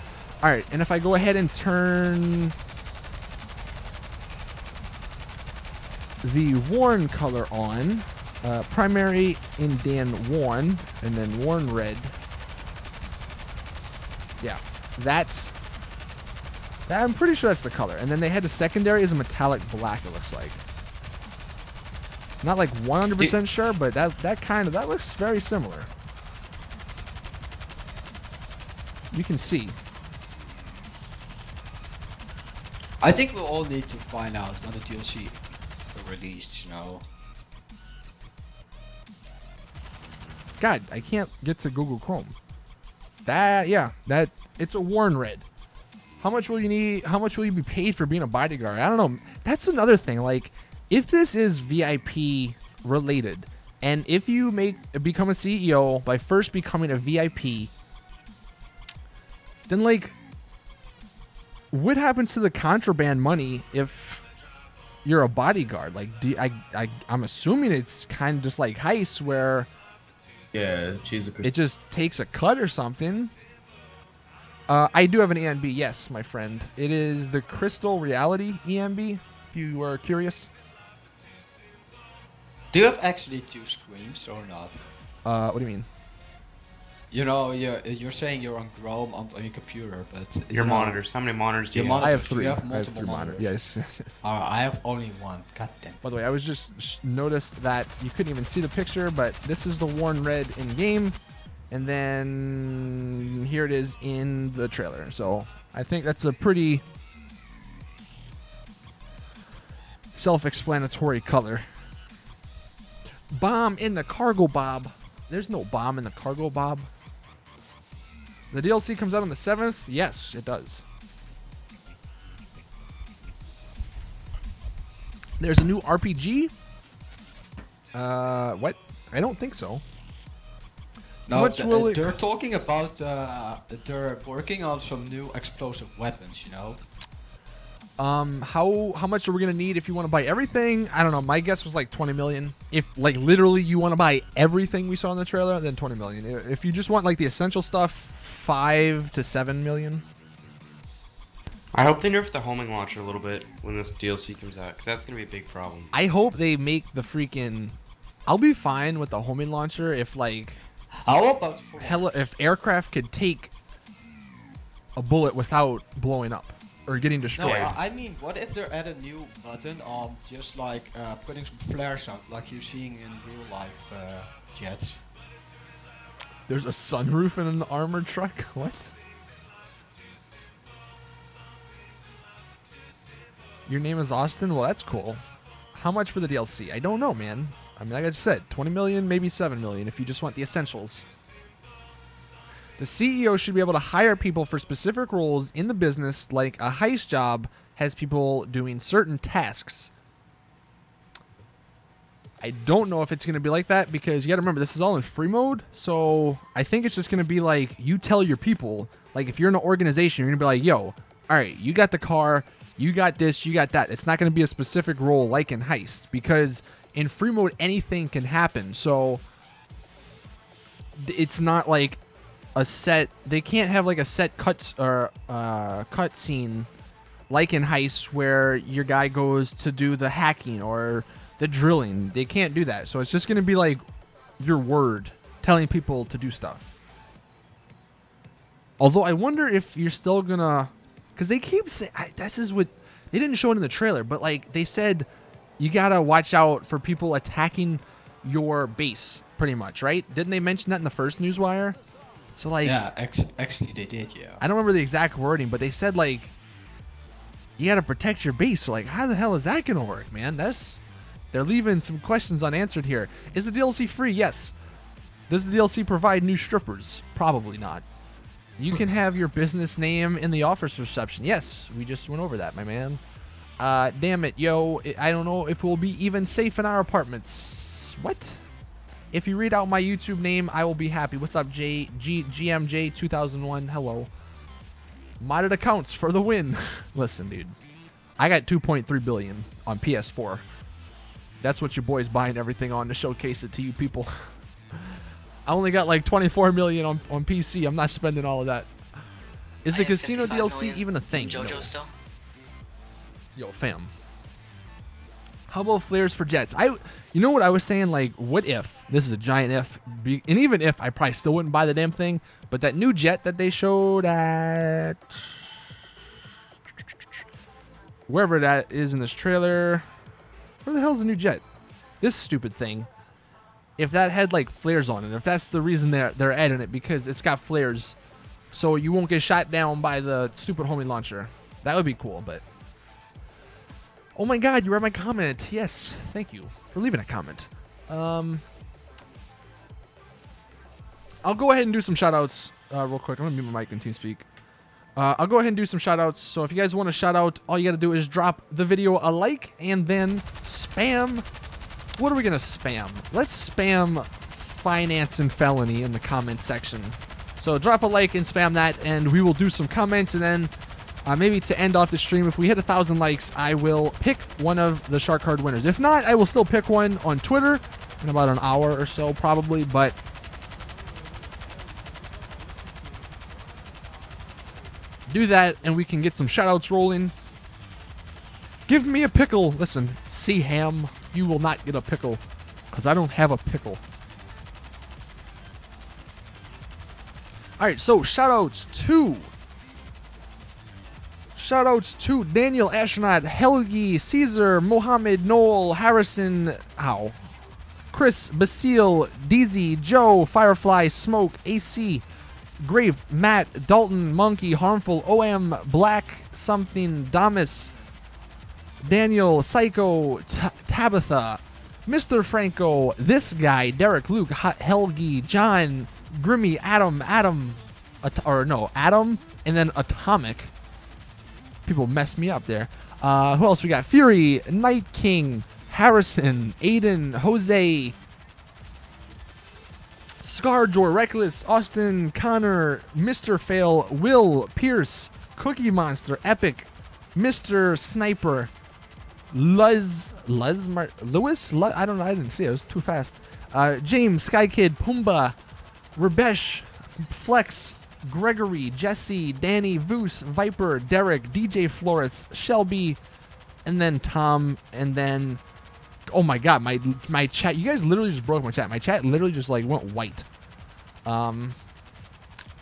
All right, and if I go ahead and turn the worn color on, primary indent worn, and then worn red. Yeah, that I'm pretty sure that's the color. And then they had the secondary as a metallic black. It looks like. Not like 100% sure, but that looks very similar. You can see. I think we'll all need to find out when the DLC are released, you know. God, I can't get to Google Chrome. It's a worn red. How much will you need? How much will you be paid for being a bodyguard? I don't know. That's another thing. Like, if this is VIP related, and if you become a CEO by first becoming a VIP, then like, what happens to the contraband money if you're a bodyguard? Like, I'm assuming it's kind of just like heists where Yeah, she's a it just takes a cut or something. I do have an EMB, yes, my friend. It is the Crystal Reality EMB, if you are curious. Do you have actually two screens or not? What do you mean? You know, you're saying you're on Chrome on your computer, but Your monitors. How many monitors do Your you have? I have monitors, three. you have I have multiple three monitors. monitors. Yes. I have only one. God damn. By the way, I was just noticed that you couldn't even see the picture, but this is the worn red in game, and then here it is in the trailer. So I think that's a pretty self-explanatory color. Bomb in the cargo bob. There's no bomb in the cargo bob. The DLC comes out on the 7th. Yes, it does. There's a new RPG. What? I don't think so. How No, much will it? they're talking about they're working on some new explosive weapons, you know. How much are we gonna need if you want to buy everything? I don't know. My guess was like 20 million. If like literally you want to buy everything we saw in the trailer, then 20 million. If you just want like the essential stuff, 5 to 7 million. I hope they nerf the homing launcher a little bit when this DLC comes out, because that's going to be a big problem. I hope they make the freaking. I'll be fine with the homing launcher if like How about if aircraft could take a bullet without blowing up or getting No, destroyed. I mean, what if they add a new button on just like putting some flares out, like you're seeing in real life jets? There's a sunroof in an armored truck? What? Your name is Austin? Well, that's cool. How much for the DLC? I don't know, man. I mean, like I said, 20 million, maybe 7 million if you just want the essentials. The CEO should be able to hire people for specific roles in the business, like a heist job has people doing certain tasks. I don't know if it's going to be like that because you got to remember this is all in free mode. So I think it's just going to be like you tell your people, like if you're in an organization, you're going to be like, yo, all right, you got the car, you got this, you got that. It's not going to be a specific role like in heist because in free mode, anything can happen. So it's not like a set. They can't have like a set cuts or cut scene like in heist where your guy goes to do the hacking or the drilling. They can't do that. So it's just going to be like your word telling people to do stuff. Although I wonder if you're still going to, because they keep saying, this is what, they didn't show it in the trailer, but like they said, you got to watch out for people attacking your base pretty much, right? Didn't they mention that in the first newswire? So like, Yeah, actually they did, yeah. I don't remember the exact wording, but they said like, you got to protect your base. So like, how the hell is that going to work, man? They're leaving some questions unanswered here. Is the DLC free? Yes. Does the DLC provide new strippers? Probably not. You can have your business name in the office reception. Yes, we just went over that, my man. Damn it, yo. I don't know if we'll be even safe in our apartments. What? If you read out my YouTube name, I will be happy. What's up, GMJ2001? Hello. Modded accounts for the win. Listen, dude. I got 2.3 billion on PS4. That's what your boy's buying everything on to showcase it to you people. I only got like 24 million on PC. I'm not spending all of that. Is the casino DLC even a thing? JoJo No. still? Yo, fam. How about flares for jets? You know what I was saying? Like, what if? This is a giant if. And even if, I probably still wouldn't buy the damn thing. But that new jet that they showed at wherever that is in this trailer. Where the hell's the new jet? This stupid thing. If that had like flares on it, if that's the reason they're adding it, because it's got flares, so you won't get shot down by the stupid homing launcher. That would be cool, but oh my god, you read my comment. Yes, thank you for leaving a comment. I'll go ahead and do some shoutouts real quick. I'm gonna mute my mic and TeamSpeak. I'll go ahead and do some shoutouts. So if you guys want to shout out, all you got to do is drop the video a like and then spam. What are we going to spam? Let's spam finance and felony in the comment section. So drop a like and spam that, and we will do some comments. And then maybe to end off the stream, if we hit 1,000 likes, I will pick one of the shark card winners. If not, I will still pick one on Twitter in about an hour or so probably. But do that, and we can get some shoutouts rolling. Give me a pickle. Listen, C-Ham, you will not get a pickle, because I don't have a pickle. Alright, so shoutouts to Daniel, Astronaut, Helgi, Caesar, Mohammed, Noel, Harrison, Chris, Basile, DZ, Joe, Firefly, Smoke, AC, Grave, Matt, Dalton, Monkey, Harmful, OM, Black, Something, Damas, Daniel, Psycho, Tabitha, Mr. Franco, this guy, Derek, Luke, Helgi, John, Grimmy, Adam, and then Atomic. People messed me up there. Who else we got? Fury, Night King, Harrison, Aiden, Jose, Scarjor, Reckless, Austin, Connor, Mr. Fail, Will, Pierce, Cookie Monster, Epic, Mr. Sniper, Lewis, I don't know, I didn't see it, it was too fast. James, Sky Kid, Pumbaa, Rebesh, Flex, Gregory, Jesse, Danny, Voos, Viper, Derek, DJ Flores, Shelby, and then Tom, and then, oh my god, my chat, you guys literally just broke my chat. My chat literally just like went white.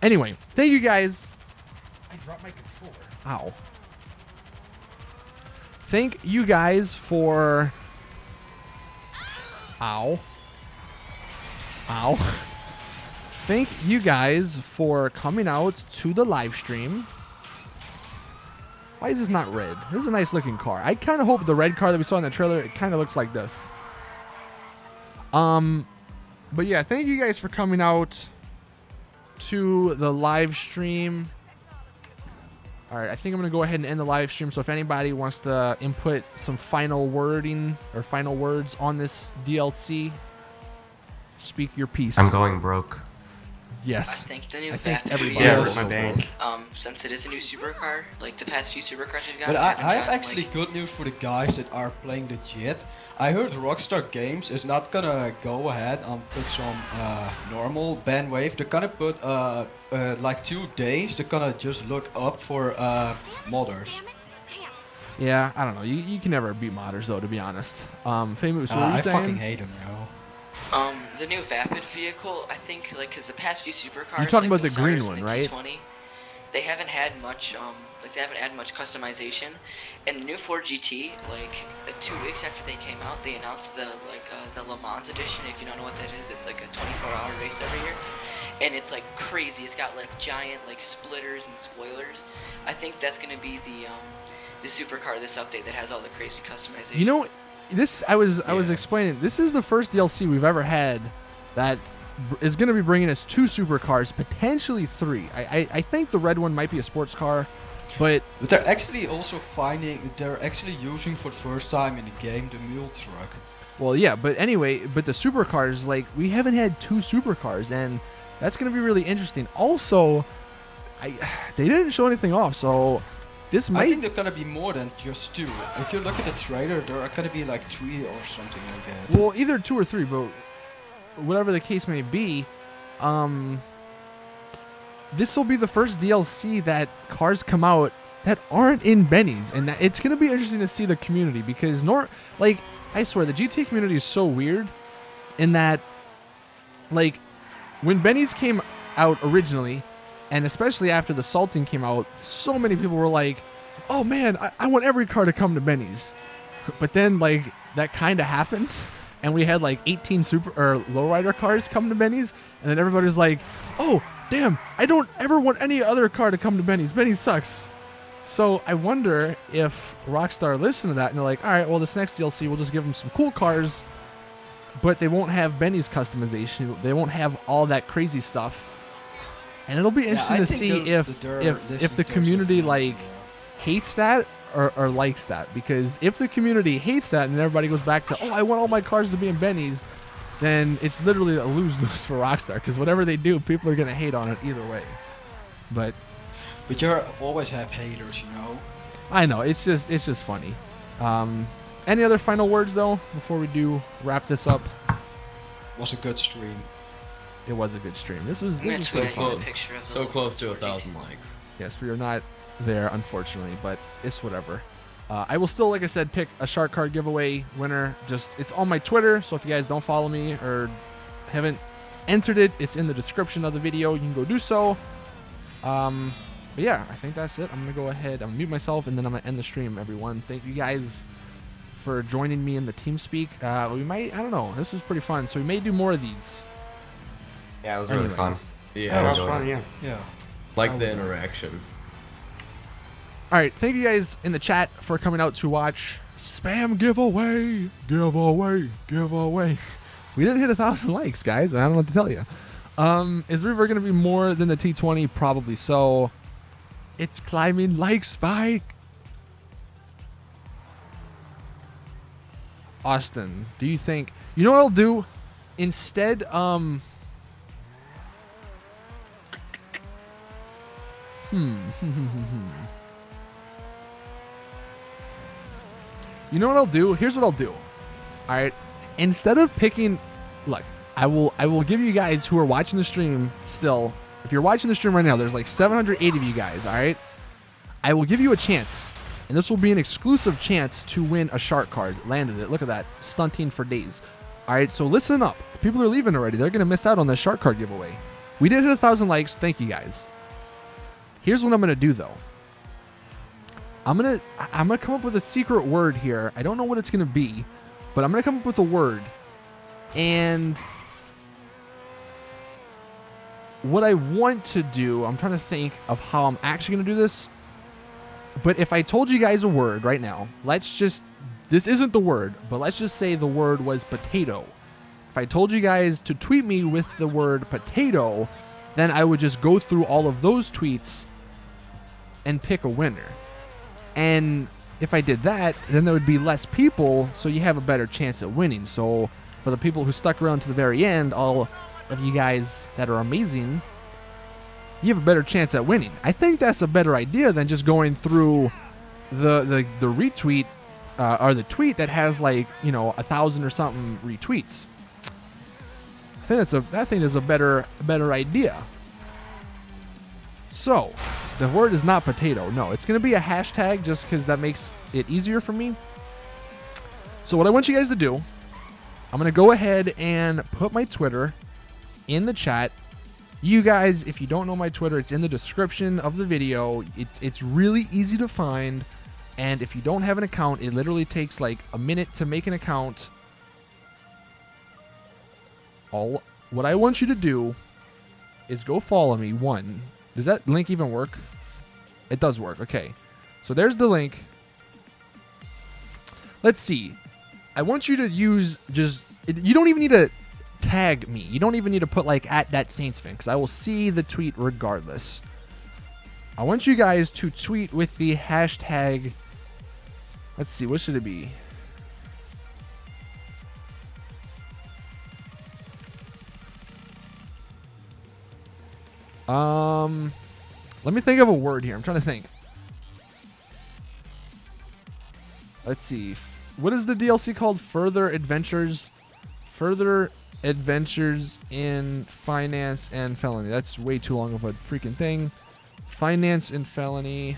Anyway, thank you guys. I dropped my controller. Ow. Thank you guys for... Ow. thank you guys for coming out to the live stream. Why is this not red? This is a nice looking car. I kind of hope the red car that we saw in the trailer, it kind of looks like this. But yeah, thank you guys for coming out to the live stream. All right, I think I'm going to go ahead and end the live stream. So if anybody wants to input some final wording or final words on this DLC, speak your piece. I'm going broke. Yes. I think the new I think Vapid everybody Yeah, vehicle, rip my bank. since it is a new supercar, like the past few supercars we've But gotten, I haven't have gotten, actually like, good news for the guys that are playing legit. I heard Rockstar Games is not gonna go ahead and put some normal ban wave. They're gonna put like 2 days. They're gonna just look up for modders. Yeah, I don't know. You can never beat modders though, to be honest. Famous, what were you I saying? fucking hate them, yo. The new Vapid vehicle, I think, like, cause the past few supercars, You're talking like about the green one, and right? T20, they haven't had much, they haven't had much customization. And the new Ford GT, like, 2 weeks after they came out, they announced the Le Mans edition. If you don't know what that is, it's like a 24-hour race every year, and it's like crazy. It's got like giant like splitters and spoilers. I think that's gonna be the supercar this update that has all the crazy customization. You know, this I was explaining. This is the first DLC we've ever had that is going to be bringing us 2 supercars, potentially 3. I think the red one might be a sports car, but But they're actually also they're actually using for the first time in the game the mule truck. well, yeah. But anyway, but the supercars, like, we haven't had 2 supercars, and that's going to be really interesting. Also, they didn't show anything off, so this I might. think they're gonna be more than just 2. If you look at the trailer, there are gonna be like 3 or something like that. Well, either 2 or 3, but whatever the case may be, this will be the first DLC that cars come out that aren't in Benny's, and it's going to be interesting to see the community because I swear the GTA community is so weird in that, like, when Benny's came out originally, and especially after the Salting came out, so many people were like, "Oh man, I want every car to come to Benny's," but then like that kind of happened. And we had like 18 super or lowrider cars come to Benny's, and then everybody's like, "Oh, damn! I don't ever want any other car to come to Benny's. Benny's sucks." So I wonder if Rockstar listened to that and they're like, "All right, well, this next DLC we'll just give them some cool cars, but they won't have Benny's customization. They won't have all that crazy stuff." And it'll be interesting to see if the community like hates that or likes that, because if the community hates that and then everybody goes back to, "Oh, I want all my cars to be in Benny's," then it's literally a lose-lose for Rockstar, because whatever they do, people are gonna hate on it either way. But you always have haters, you know. I know it's just funny. Any other final words though before we do wrap this up? Was a good stream. It was a good stream. This was I'm gonna tweet pretty out you fun. the picture of the So close to Ford GT. 1,000 likes. Yes, we are not there, unfortunately, but it's whatever. I will still, like I said, pick a shark card giveaway winner. It's on my Twitter, so if you guys don't follow me or haven't entered it, it's in the description of the video. You can go do so. But yeah, I think that's it. I'm gonna go ahead. I'm gonna mute myself, and then I'm gonna end the stream. Everyone, thank you guys for joining me in the TeamSpeak. I don't know. This was pretty fun, so we may do more of these. Yeah, it was really Anyway. fun. Yeah, That I was enjoyed fun, it. yeah. Yeah. like the interaction. All right, thank you guys in the chat for coming out to watch Spam Giveaway. We didn't hit 1,000 likes, guys. I don't know what to tell you. Is River going to be more than the T20? Probably so. It's climbing like Spike. Austin, do you think... You know what I'll do? Instead, You know what I'll do? Here's what I'll do. All right. Instead of picking, look, I will give you guys who are watching the stream still. If you're watching the stream right now, there's like 780 of you guys. All right. I will give you a chance, and this will be an exclusive chance to win a shark card. Landed it. Look at that. Stunting for days. All right. So listen up. People are leaving already. They're gonna miss out on the shark card giveaway. We did hit 1,000 likes. Thank you guys. Here's what I'm gonna do though. I'm gonna come up with a secret word here. I don't know what it's gonna be, but I'm gonna come up with a word, and what I want to do, I'm trying to think of how I'm actually going to do this. But if I told you guys a word right now, this isn't the word, but let's just say the word was potato. If I told you guys to tweet me with the word potato, then I would just go through all of those tweets and pick a winner. And if I did that, then there would be less people, so you have a better chance at winning. So for the people who stuck around to the very end, all of you guys that are amazing, you have a better chance at winning. I think that's a better idea than just going through the retweet or the tweet that has, like, 1,000 or something retweets. I think that's a better idea. So the word is not potato. No, it's going to be a hashtag just because that makes it easier for me. So what I want you guys to do, I'm going to go ahead and put my Twitter in the chat. You guys, if you don't know my Twitter, it's in the description of the video. It's really easy to find. And if you don't have an account, it literally takes like a minute to make an account. What I want you to do is go follow me. One, does that link even work? It does work. Okay. So there's the link. Let's see. I want you to use you don't even need to tag me. You don't even need to put like @thatsaintsfan because I will see the tweet regardless. I want you guys to tweet with the hashtag. Let's see, what should it be? Let me think of a word here. I'm trying to think. Let's see. What is the DLC called? Further Adventures in Finance and Felony. That's way too long of a freaking thing. Finance and Felony.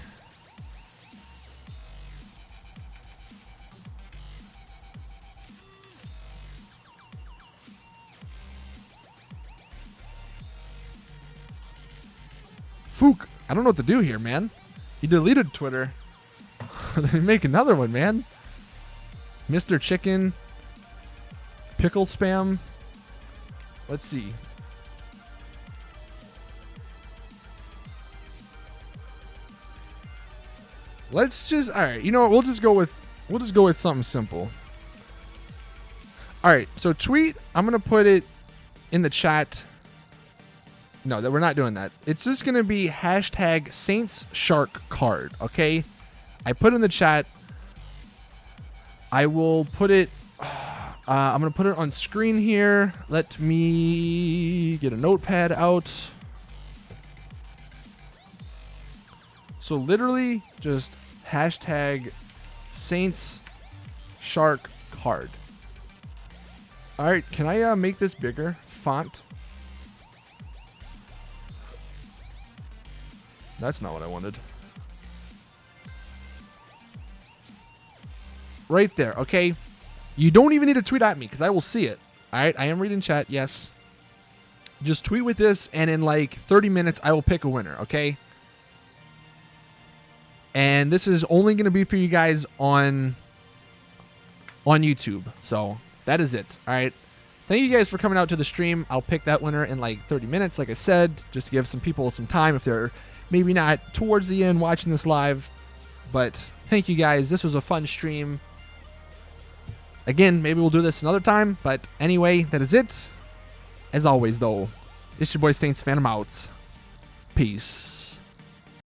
Fook. I don't know what to do here, man. He deleted Twitter. Let me make another one, man. Mr. Chicken. Pickle spam. Let's see. Let's just, all right, you know what? We'll just go with something simple. All right, so tweet, I'm going to put it in the chat. No, that we're not doing that. It's just going to be hashtag Saints Shark Card, okay? I put in the chat. I will put it, I'm going to put it on screen here. Let me get a notepad out. So literally just hashtag Saints Shark Card. All right, can I make this bigger? Font. That's not what I wanted. Right there, okay? You don't even need to tweet at me because I will see it. All right, I am reading chat, yes. Just tweet with this, and in like 30 minutes, I will pick a winner, okay? And this is only going to be for you guys on YouTube. So that is it, all right? Thank you guys for coming out to the stream. I'll pick that winner in like 30 minutes, like I said, just to give some people some time if they're maybe not towards the end watching this live. But thank you guys. This was a fun stream. Again, maybe we'll do this another time. But anyway, that is it. As always, though, it's your boy Saints Fan. I'm out. Peace.